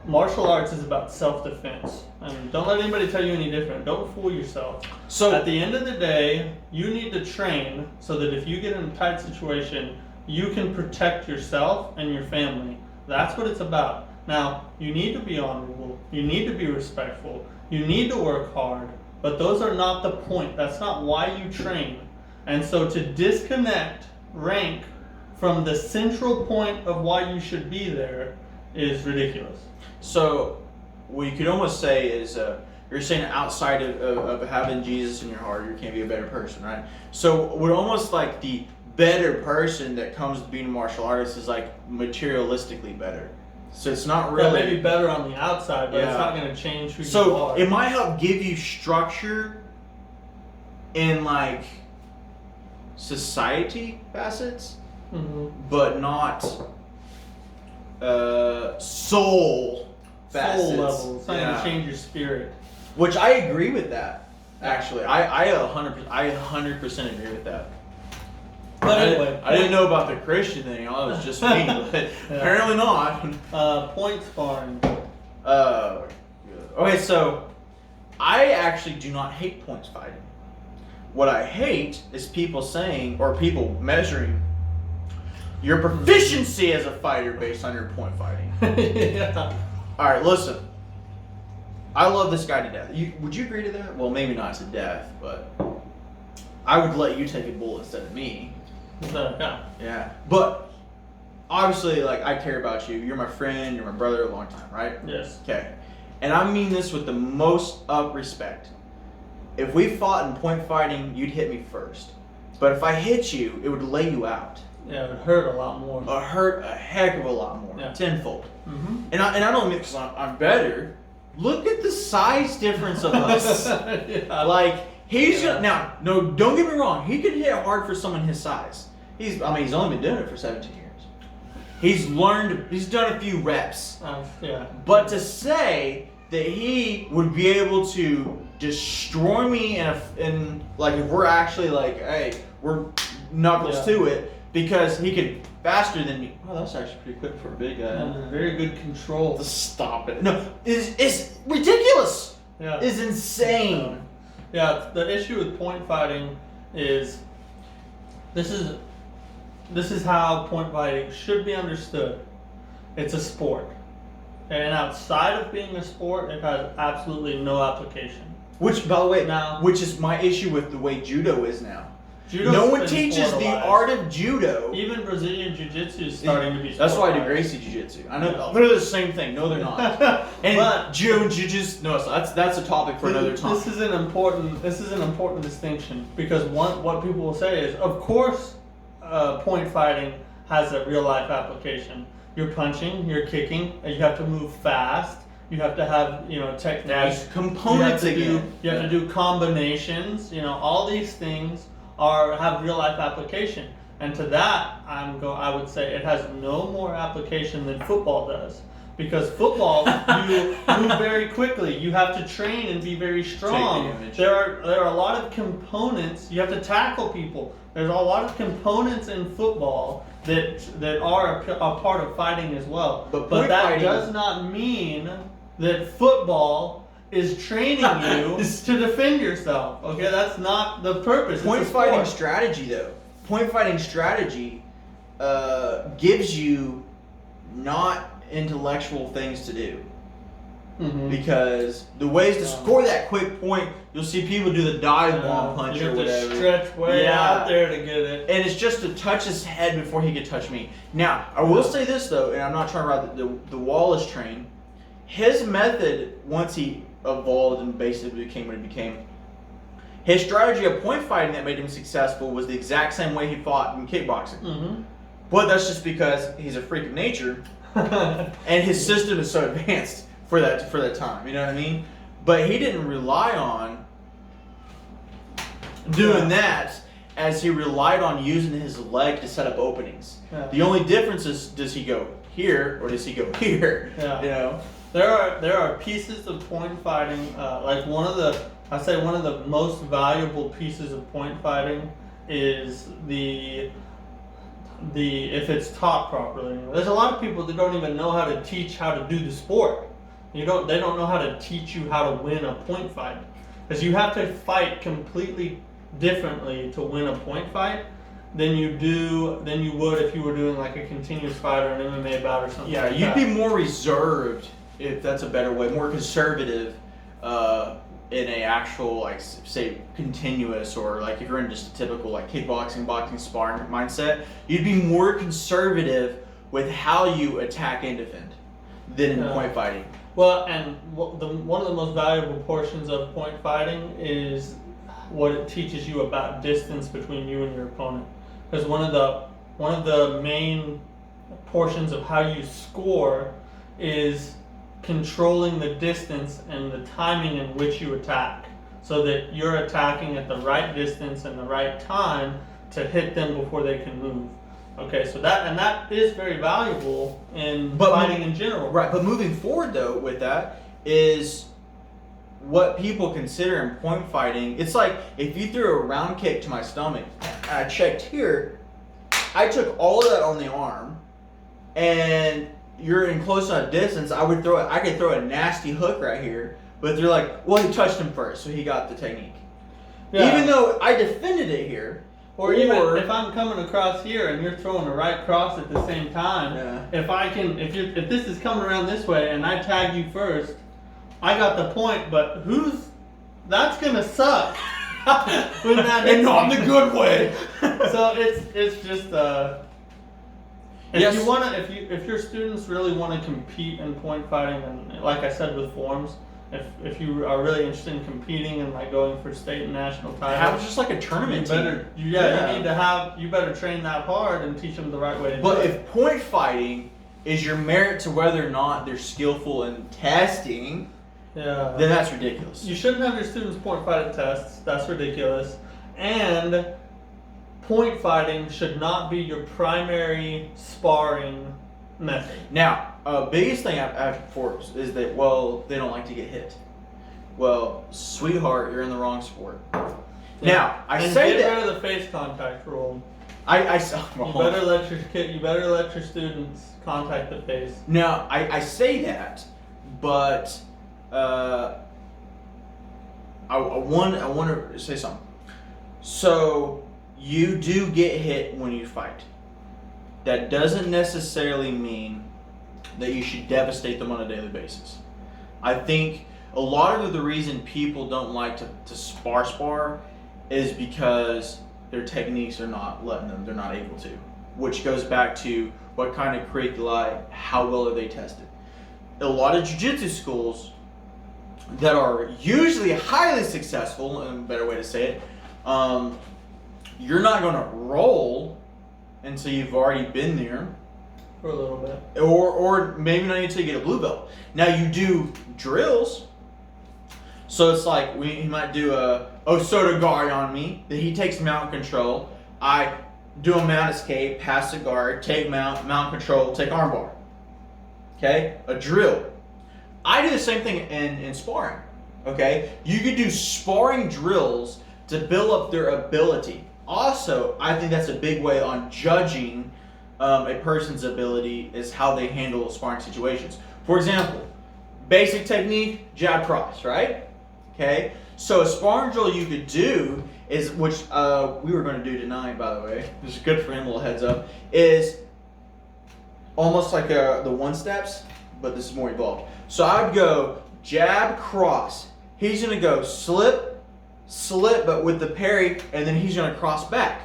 B: martial arts is about self-defense. And don't let anybody tell you any different. Don't fool yourself.
A: So
B: At the end of the day, you need to train so that if you get in a tight situation, you can protect yourself and your family. That's what it's about. Now, you need to be honorable. You need to be respectful. You need to work hard. But those are not the point. That's not why you train. And so to disconnect rank from the central point of why you should be there is ridiculous.
A: So, what you could almost say is, you're saying outside of having Jesus in your heart, you can't be a better person, right? So, would almost like the better person that comes to being a martial artist is like materialistically better. So it's not really.
B: That may be better on the outside, but
A: Yeah.
B: it's not going to change who you
A: So
B: are.
A: it might help give you structure in like society facets,
B: Mm-hmm.
A: but not soul facets.
B: Soul level. It's not going
A: Yeah.
B: to change your spirit.
A: Which I agree with that. Actually, I 100% agree with that.
B: But anyway,
A: I didn't know about the Christian thing. I was just me, but apparently not.
B: Point sparring.
A: Okay, so I actually do not hate points fighting. What I hate is people saying, or people measuring your proficiency as a fighter based on your point fighting.
B: Yeah.
A: All right, listen. I love this guy to death. Would you agree to that? Well, maybe not to death, but I would let you take a bullet instead of me.
B: So, yeah.
A: Yeah, but obviously, like, I care about you. You're my friend. You're my brother a long time, right?
B: Yes.
A: Okay. And I mean this with the most of respect. If we fought in point fighting, you'd hit me first. But if I hit you, it would lay you out.
B: Yeah, it would hurt a lot more.
A: It hurt a heck of a lot more.
B: Yeah.
A: Tenfold.
B: Mm-hmm.
A: And I don't mean because I'm better. Look at the size difference of us.
B: Yeah.
A: Like, he's now, no, don't get me wrong. He could hit hard for someone his size. He's only been doing it for 17 years. He's done a few reps.
B: Yeah.
A: But to say that he would be able to destroy me in like, if we're actually like, hey, we're knuckles
B: Yeah.
A: to it, because he could faster than me. Oh, that's actually pretty quick for a big guy.
B: Very good control.
A: Stop it. No, it's ridiculous.
B: Yeah.
A: It's insane.
B: Yeah, the issue with point fighting is this is how point fighting should be understood. It's a sport. And outside of being a sport, it has absolutely no application.
A: Which, by the way,
B: Now,
A: which is my issue with the way judo is now.
B: Judo's
A: No one
B: been
A: teaches the
B: sportalized.
A: art of judo.
B: Even Brazilian Jiu-Jitsu is starting to be.
A: That's why I do
B: sportalized.
A: Gracie Jiu-Jitsu. I know they're the same thing. No, they're not. And
B: But-
A: Judo Jiu-Jitsu. No, so that's a topic for another time.
B: This is an important distinction because what people will say is, of course, point fighting has a real life application. You're punching, you're kicking, and you have to move fast. You have to have technique.
A: There's components
B: You
A: again.
B: have to do combinations. All these things have real life application. And to that, I would say it has no more application than football does. Because football, you move very quickly. You have to train and be very strong.
A: Take the image.
B: There are a lot of components. You have to tackle people. There's a lot of components in football that are a part of fighting as well.
A: But
B: that
A: fighting
B: does not mean that football is training you to defend yourself. Okay, that's not the purpose.
A: Point
B: It's a sport.
A: fighting strategy, though. Point fighting strategy gives you not intellectual things to do.
B: Mhm.
A: Because the ways to score that quick point, you'll see people do the dive bomb punch
B: you
A: or
B: have to
A: whatever.
B: stretch way out there to get it.
A: And it's just to touch his head before he could touch me. Now, I will say this though, and I'm not trying to ride the Wallace train. His method, once he evolved and basically became what he became, his strategy of point fighting that made him successful was the exact same way he fought in kickboxing.
B: Mm-hmm.
A: But that's just because he's a freak of nature, and his system is so advanced for that time. You know what I mean? But he didn't rely on doing that as he relied on using his leg to set up openings.
B: Yeah.
A: The only difference is, does he go here or does he go here?
B: Yeah. There are pieces of point fighting, like one of the most valuable pieces of point fighting is the if it's taught properly. There's a lot of people that don't even know how to teach how to do the sport. They don't know how to teach you how to win a point fight, because you have to fight completely differently to win a point fight than you would if you were doing like a continuous fight or an MMA bout or something.
A: Yeah,
B: like
A: you'd
B: that.
A: be more reserved, if that's a better way, more conservative in a actual, like, say, continuous, or like if you're in just a typical like kickboxing, boxing, sparring mindset, you'd be more conservative with how you attack and defend than in point fighting.
B: Well, and one of the most valuable portions of point fighting is what it teaches you about distance between you and your opponent. Because one of the main portions of how you score is controlling the distance and the timing in which you attack, so that you're attacking at the right distance and the right time to hit them before they can move. Okay, so that is very valuable in fighting in general.
A: Right, but moving forward though with that is what people consider in point fighting. It's like if you threw a round kick to my stomach, and I checked here, I took all of that on the arm, and you're in close enough distance, I could throw a nasty hook right here, but they're like, well, he touched him first, so he got the technique.
B: Yeah.
A: Even though I defended it here.
B: Or even if I'm coming across here and you're throwing a right cross at the same time, if this is coming around this way and I tag you first, I got the point, but that's gonna suck. When that
A: And not in the good way.
B: So it's just if your students really want to compete in point fighting, and like I said with forms, if you are really interested in competing and like going for state and national titles,
A: Have just like a tournament team.
B: you better train that hard and teach them the right way to do it.
A: But if point fighting is your merit to whether or not they're skillful in testing, then that's ridiculous.
B: You shouldn't have your students point fight at tests. That's ridiculous. And point fighting should not be your primary sparring method.
A: Now, biggest thing I've had for is that, well, they don't like to get hit. Well, sweetheart, you're in the wrong sport.
B: Yeah.
A: Now, I
B: and
A: say
B: get
A: that.
B: rid of the face contact rule. You better let your students contact the face.
A: Now, I say that, but I want to say something. So you do get hit when you fight. That doesn't necessarily mean that you should devastate them on a daily basis. I think a lot of the reason people don't like to spar is because their techniques are not letting them, they're not able to. Which goes back to what kind of curricula, how well are they tested. A lot of jiu-jitsu schools that are usually highly successful, and a better way to say it, you're not going to roll until you've already been there.
B: For a little bit.
A: Or maybe not until you get a blue belt. Now you do drills. So it's like he might do a Osotogari on me. Then he takes mount control. I do a mount escape, pass the guard, take mount control, take armbar. Okay? A drill. I do the same thing in sparring. Okay? You could do sparring drills to build up their ability. Also, I think that's a big way on judging a person's ability is how they handle sparring situations. For example, basic technique, jab cross, right? Okay, so a sparring drill you could do is, which we were going to do tonight, by the way, this is good for him, a little heads up, is almost like the one steps, but this is more evolved. So I would go jab, cross. He's going to go slip, but with the parry, and then he's going to cross back.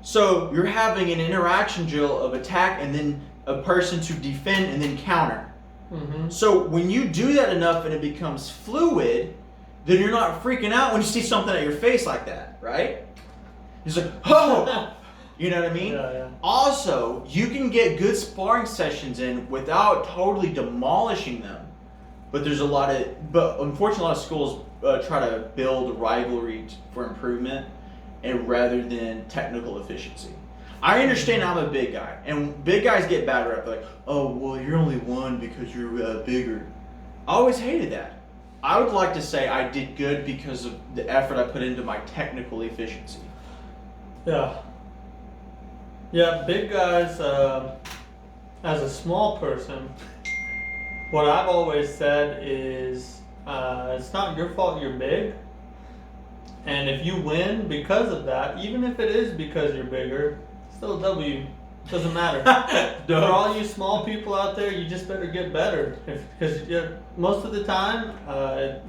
A: So you're having an interaction drill of attack and then a person to defend and then counter. Mm-hmm. So when you do that enough and it becomes fluid, then you're not freaking out when you see something at your face like that, right? It's like, oh! You know what I mean?
B: Yeah.
A: Also, you can get good sparring sessions in without totally demolishing them. But unfortunately a lot of schools try to build rivalry for improvement and rather than technical efficiency. I understand I'm a big guy, and big guys get bad rep, like, oh, well, you're only one because you're bigger. I always hated that. I would like to say I did good because of the effort I put into my technical efficiency.
B: Yeah. Yeah, big guys, as a small person, what I've always said is, it's not your fault you're big. And if you win because of that, even if it is because you're bigger, still a W. Doesn't matter. For all you small people out there, you just better get better. Because most of the time,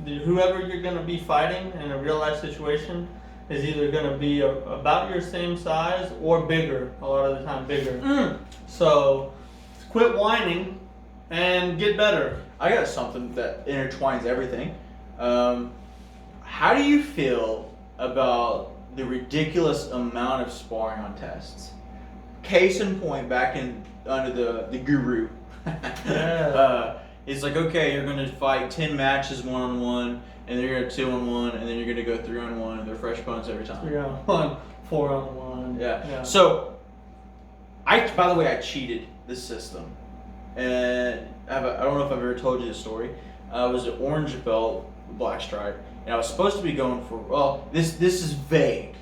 B: whoever you're going to be fighting in a real life situation is either going to be about your same size or bigger. A lot of the time, bigger. So quit whining and get better.
A: I got something that intertwines everything. How do you feel about the ridiculous amount of sparring on tests? Case in point, back under the guru. It's like, okay, you're going to fight 10 matches 1-on-1, and then you're going to 2-on-1, and then you're going to go 3-on-1, and they're fresh opponents every time.
B: 3-on-1, 4-on-1.
A: Yeah. So, by the way, I cheated this system. And I don't know if I've ever told you this story. I was an orange belt, black stripe. And I was supposed to be going for, well, this is vague.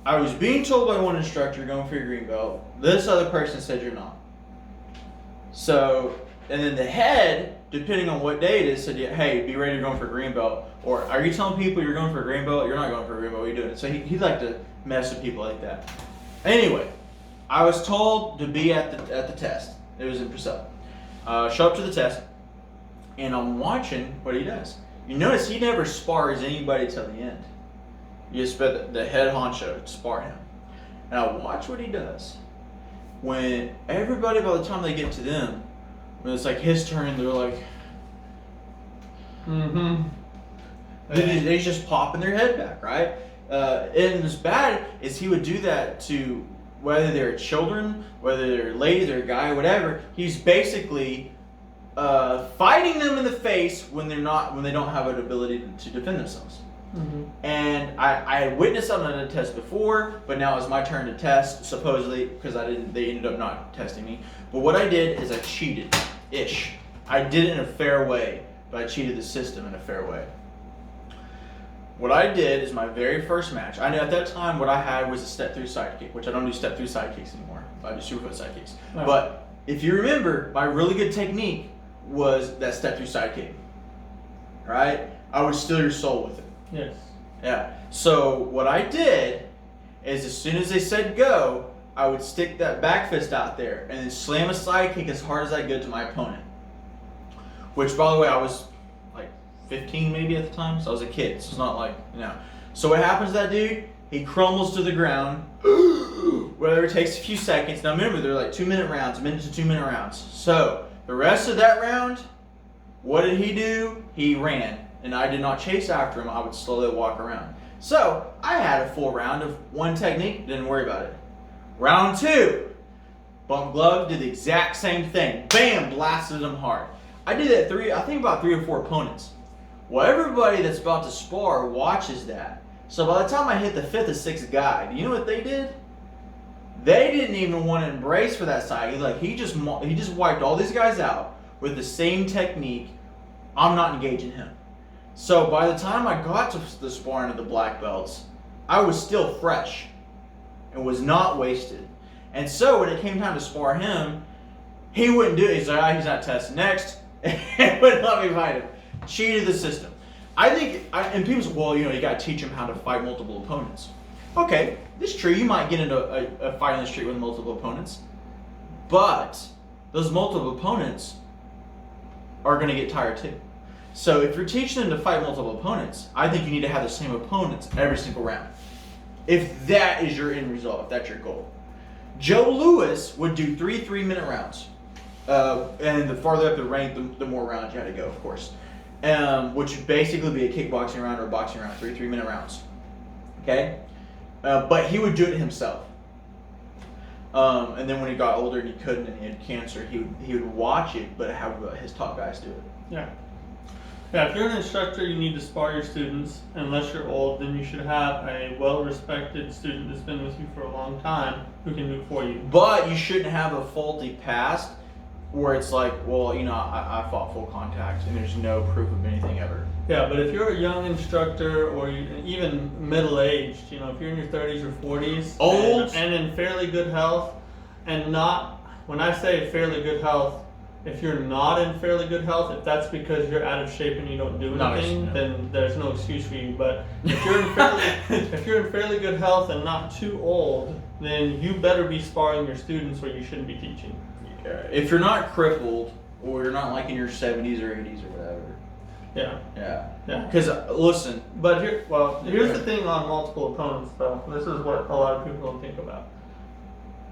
A: I was being told by one instructor, you're going for your green belt. This other person said you're not. So, and then the head, depending on what day it is, said, hey, be ready to go for a green belt. Or, are you telling people you're going for a green belt? You're not going for a green belt, what are you doing? So he'd like to mess with people like that. Anyway, I was told to be at the test. It was in Purcell. Show up to the test, and I'm watching what he does. You notice he never spars anybody till the end. You just bet the head honcho to spar him. And I watch what he does. When everybody, by the time they get to them, when it's like his turn, they're like, They just popping their head back, right? And what's bad is he would do that to whether they're children, whether they're a lady, they're a guy, whatever. He's basically fighting them in the face when they don't have an ability to defend themselves. Mm-hmm. And I had witnessed something on a test before, but now it's my turn to test, supposedly, because they ended up not testing me. But what I did is I cheated-ish. I did it in a fair way, but I cheated the system in a fair way. what I did is my very first match. I knew at that time what I had was a step through side kick, which I don't do step through side kicks anymore. I do superfoot side kicks.
B: Oh.
A: But if you remember, my really good technique was that step through side kick. Right? I would steal your soul with it.
B: Yes.
A: Yeah. So what I did is as soon as they said go, I would stick that back fist out there and then slam a side kick as hard as I could to my opponent. Which, by the way, I was like 15 maybe at the time, so I was a kid. So it's not like, So what happens to that dude? He crumbles to the ground, whether it takes a few seconds. Now remember, they're like 2-minute rounds, 1 to 2 minute rounds. So the rest of that round, what did he do? He ran. And I did not chase after him. I would slowly walk around. So I had a full round of one technique. Didn't worry about it. Round 2. Bump glove, did the exact same thing. Bam, blasted him hard. I did that about 3 or 4 opponents. Well, everybody that's about to spar watches that. So by the time I hit the 5th or 6th guy, do you know what they did? They didn't even want to embrace for that side. He just wiped all these guys out with the same technique. I'm not engaging him. So by the time I got to the sparring of the black belts, I was still fresh and was not wasted. And so when it came time to spar him, he wouldn't do it. He's like, he's not testing next. And wouldn't let me fight him. Cheated the system. I think, and people say, well, you got to teach him how to fight multiple opponents. Okay, it's true. You might get into a fight on the street with multiple opponents. But those multiple opponents are going to get tired too. So if you're teaching them to fight multiple opponents, I think you need to have the same opponents every single round. If that is your end result, if that's your goal. Joe Louis would do 3 3-minute rounds. And the farther up the rank, the more rounds you had to go, of course. Which would basically be a kickboxing round or a boxing round, 3 3-minute rounds. Okay? But he would do it himself. And then when he got older and he couldn't and he had cancer, he would watch it, but have his top guys do it.
B: Yeah. Yeah, if you're an instructor, you need to spar your students. Unless you're old, then you should have a well-respected student that's been with you for a long time who can do it for you.
A: But you shouldn't have a faulty past where it's like, well, I fought full contact and there's no proof of anything ever.
B: Yeah, but if you're a young instructor or even middle-aged, if you're in your 30s or 40s,
A: old
B: and in fairly good health, and not, when I say fairly good health, if you're not in fairly good health, if that's because you're out of shape and you don't do anything, then there's no excuse for you. But if you're in fairly good health and not too old, then you better be sparring your students or you shouldn't be teaching.
A: Yeah. If you're not crippled or you're not like in your 70s or 80s or whatever.
B: Yeah.
A: Yeah. Because listen.
B: But here's the thing on multiple opponents though. This is what a lot of people don't think about.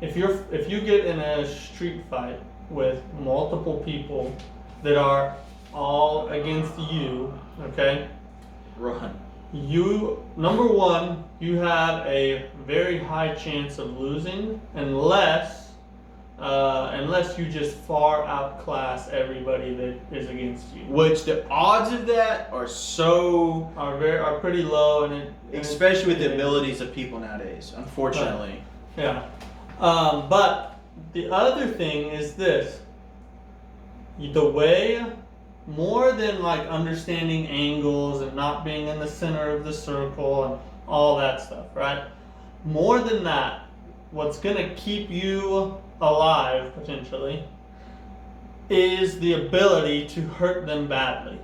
B: If you get in a street fight with multiple people that are all against you, okay?
A: Run.
B: Number one, you have a very high chance of losing unless you just far outclass everybody that is against you.
A: Which the odds of that are
B: pretty low,
A: especially with the abilities of people nowadays, unfortunately.
B: Yeah. But the other thing is this. The way, more than like understanding angles and not being in the center of the circle and all that stuff, right? More than that, what's going to keep you alive, potentially, is the ability to hurt them badly.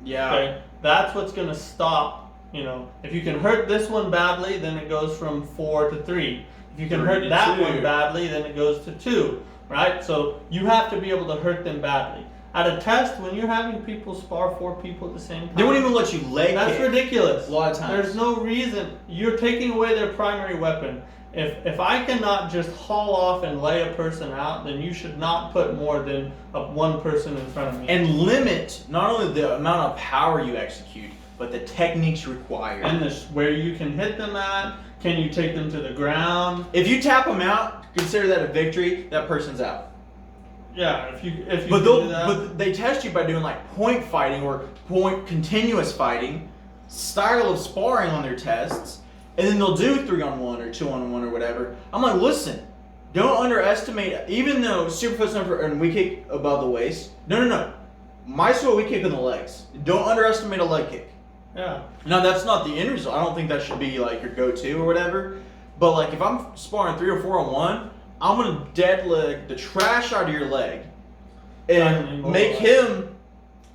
A: Yeah.
B: Okay? That's what's going to stop, if you can hurt this one badly, then it goes from 4 to 3. If you can hurt that one badly, then it goes to 2, right? So you have to be able to hurt them badly. At a test, when you're having people spar 4 people at the same time,
A: they won't even let you leg
B: That's
A: kick
B: ridiculous.
A: A lot of times.
B: There's no reason. You're taking away their primary weapon. If I cannot just haul off and lay a person out, then you should not put more than one person in front of me.
A: And limit not only the amount of power you execute, but the techniques required.
B: And where you can hit them at. Can you take them to the ground?
A: If you tap them out, consider that a victory. That person's out.
B: Yeah, if you
A: do that. But they test you by doing like point fighting or point continuous fighting style of sparring on their tests, and then they'll do 3-on-1 or 2-on-1 or whatever. I'm like, listen, don't underestimate. Even though superfoot's and we kick above the waist. No. My school we kick in the legs. Don't underestimate a leg kick.
B: Yeah.
A: Now, that's not the end result. I don't think that should be like your go-to or whatever. But like if I'm sparring 3 or 4 on 1, I'm gonna dead leg the trash out of your leg and make him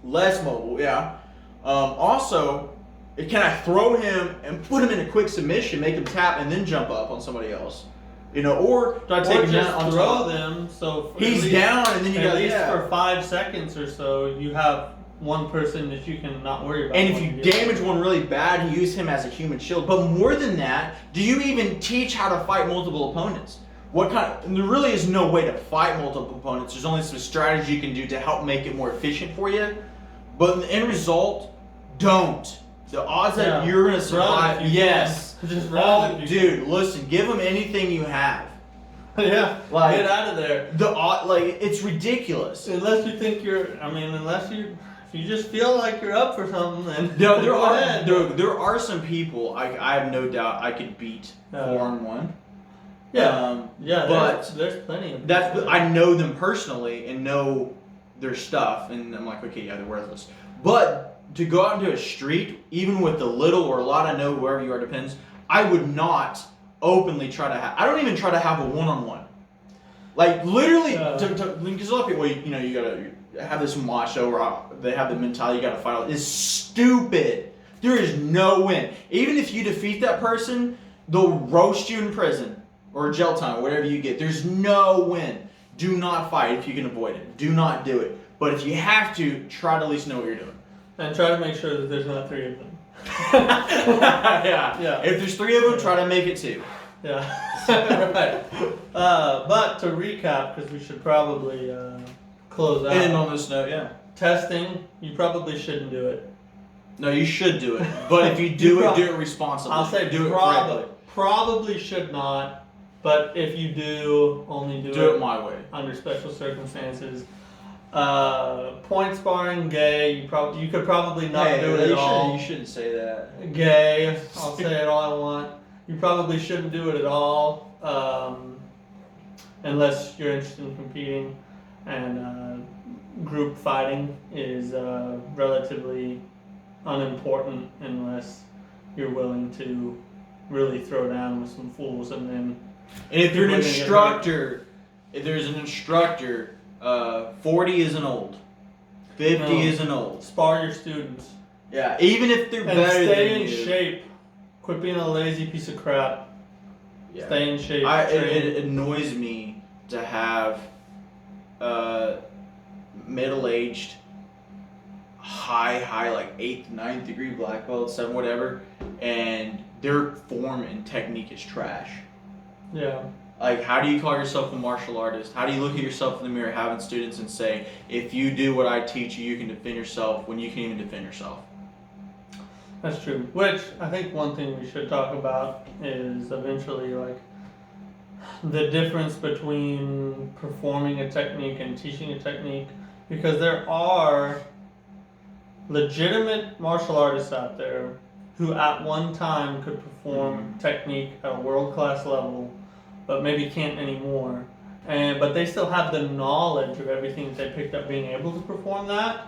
A: less mobile. Yeah. Also, can I throw him and put him in a quick submission, make him tap, and then jump up on somebody else? You know, or do I take him down on
B: throw
A: top?
B: them so
A: He's down, and then you got
B: at least for 5 seconds or so, you have one person that you can not worry about.
A: And if you damage one really bad, you use him as a human shield. But more than that, do you even teach how to fight multiple opponents? What kind? And there really is no way to fight multiple opponents. There's only some strategy you can do to help make it more efficient for you. But in the end result, don't. The odds that you're gonna survive, yes.
B: Just run.
A: Dude, listen, give them anything you have.
B: Yeah,
A: like,
B: get out of there.
A: It's ridiculous.
B: Unless you think if you just feel like you're up for something, then
A: no, there are some people I have no doubt I could beat 4-on-1.
B: Yeah,
A: but
B: there's plenty of
A: people. I know them personally and know their stuff, and I'm like, okay, yeah, they're worthless. But to go out into a street, even with the little or a lot I know, wherever you are, depends. I would not openly try to have. I don't even try to have a 1-on-1. Like literally, because a lot of people, you gotta have this macho, or they have the mentality you gotta fight. It's stupid. There is no win. Even if you defeat that person, they'll roast you in prison or jail time, whatever you get. There's no win. Do not fight if you can avoid it. Do not do it. But if you have to, try to at least know what you're doing.
B: And try to make sure that there's not 3 of them.
A: Yeah. If there's 3 of them, try to make it 2.
B: Yeah. Right. But to recap, because we should probably close out.
A: And on this note, yeah.
B: Testing, you probably shouldn't do it.
A: No, you should do it. But if you do it, do it responsibly.
B: I'll say
A: do it correctly.
B: Probably should not. But if you do, only
A: do it my way.
B: Under special circumstances. Point sparring, gay. You could probably not do it at all.
A: You shouldn't say that.
B: Gay. I'll say it all I want. You probably shouldn't do it at all, unless you're interested in competing. And group fighting is relatively unimportant unless you're willing to really throw down with some fools and then.
A: And if you're an instructor, if there's an instructor, 40 isn't old, 50 isn't old.
B: Spar your students.
A: Yeah, even if they're better than you.
B: Stay in shape. Quit being a lazy piece of crap. Yeah. Stay in shape.
A: It annoys me to have middle-aged, high, like 8th, 9th degree black belt, 7, whatever, and their form and technique is trash.
B: Yeah.
A: Like, how do you call yourself a martial artist? How do you look at yourself in the mirror having students and say, if you do what I teach you, you can defend yourself, when you can't even defend yourself?
B: That's true. Which, I think one thing we should talk about is eventually, like, the difference between performing a technique and teaching a technique. Because there are legitimate martial artists out there who at one time could perform technique at a world-class level, but maybe can't anymore. But they still have the knowledge of everything that they picked up being able to perform that.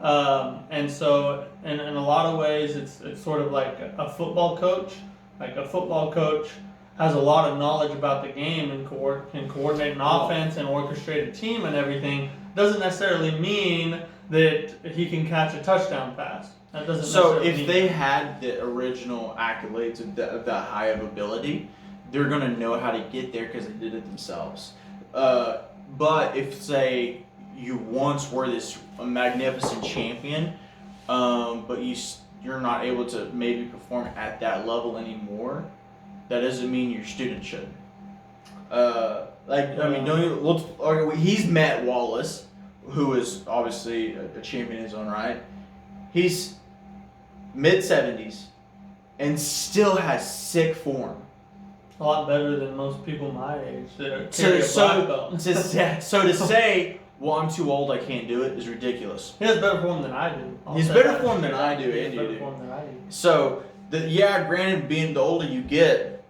B: And so, in a lot of ways, it's sort of like a football coach. Like a football coach has a lot of knowledge about the game and can coordinate an offense and orchestrate a team and everything. Doesn't necessarily mean that he can catch a touchdown pass. That doesn't.
A: So if they had the original accolades of that high of ability, they're gonna know how to get there because they did it themselves. But if, say, you once were this magnificent champion, but you're not able to maybe perform at that level anymore, that doesn't mean your student should. He's met Wallace, who is obviously a champion in his own right. He's mid-70s and still has sick form.
B: A lot better than most people my age that carry a black belt.
A: So to say, well, I'm too old, I can't do it, is ridiculous.
B: He has better form than I do.
A: He's better form than I do, and you do. So, granted, being the older you get,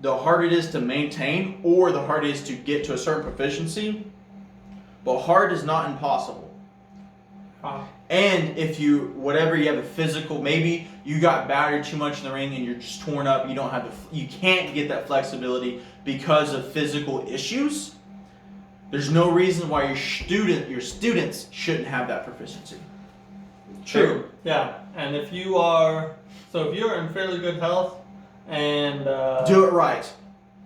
A: the harder it is to maintain, or the harder it is to get to a certain proficiency. But hard is not impossible. And if you have a physical, maybe you got battered too much in the ring and you're just torn up, you can't get that flexibility because of physical issues. There's no reason why your students shouldn't have that proficiency.
B: True. Yeah. And if you're in fairly good health and
A: do it right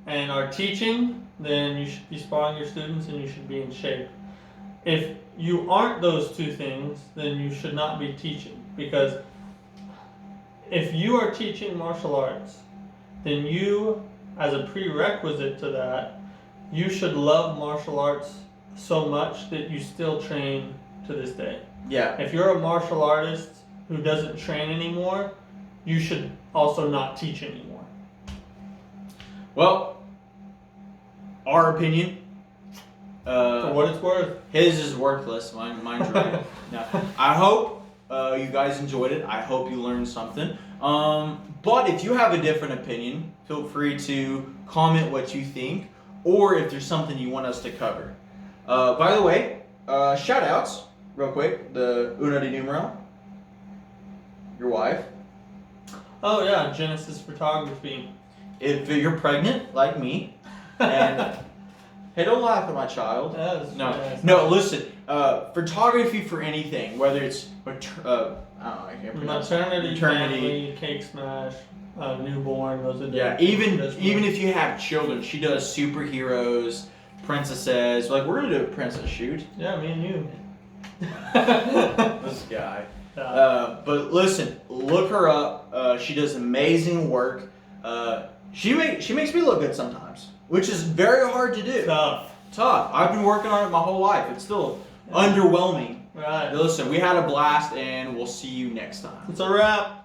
B: and are teaching, then you should be sparring your students and you should be in shape. If you aren't those two things, then you should not be teaching, because if you are teaching martial arts, then you, as a prerequisite to that, you should love martial arts so much that you still train to this day.
A: Yeah.
B: If you're a martial artist who doesn't train anymore, you should also not teach anymore.
A: Well, our opinion.
B: For what it's worth.
A: His is worthless. Mine's right. No. I hope you guys enjoyed it. I hope you learned something. But if you have a different opinion, feel free to comment what you think, or if there's something you want us to cover. By the way, shout outs, real quick. The Una de Numero, your wife.
B: Oh yeah, Genesis Photography.
A: If you're pregnant, like me, and hey, don't laugh at my child. No, listen. Photography for anything, whether it's I can't pronounce
B: maternity, family, cake smash, newborn. Those are
A: even if you have children, she does superheroes, princesses. Like, we're gonna do a princess shoot.
B: Yeah, me and you.
A: This guy. But listen, look her up. She does amazing work. She makes me look good sometimes, which is very hard to do.
B: Tough.
A: I've been working on it my whole life. It's still underwhelming.
B: Right.
A: Listen, we had a blast, and we'll see you next time.
B: It's a wrap.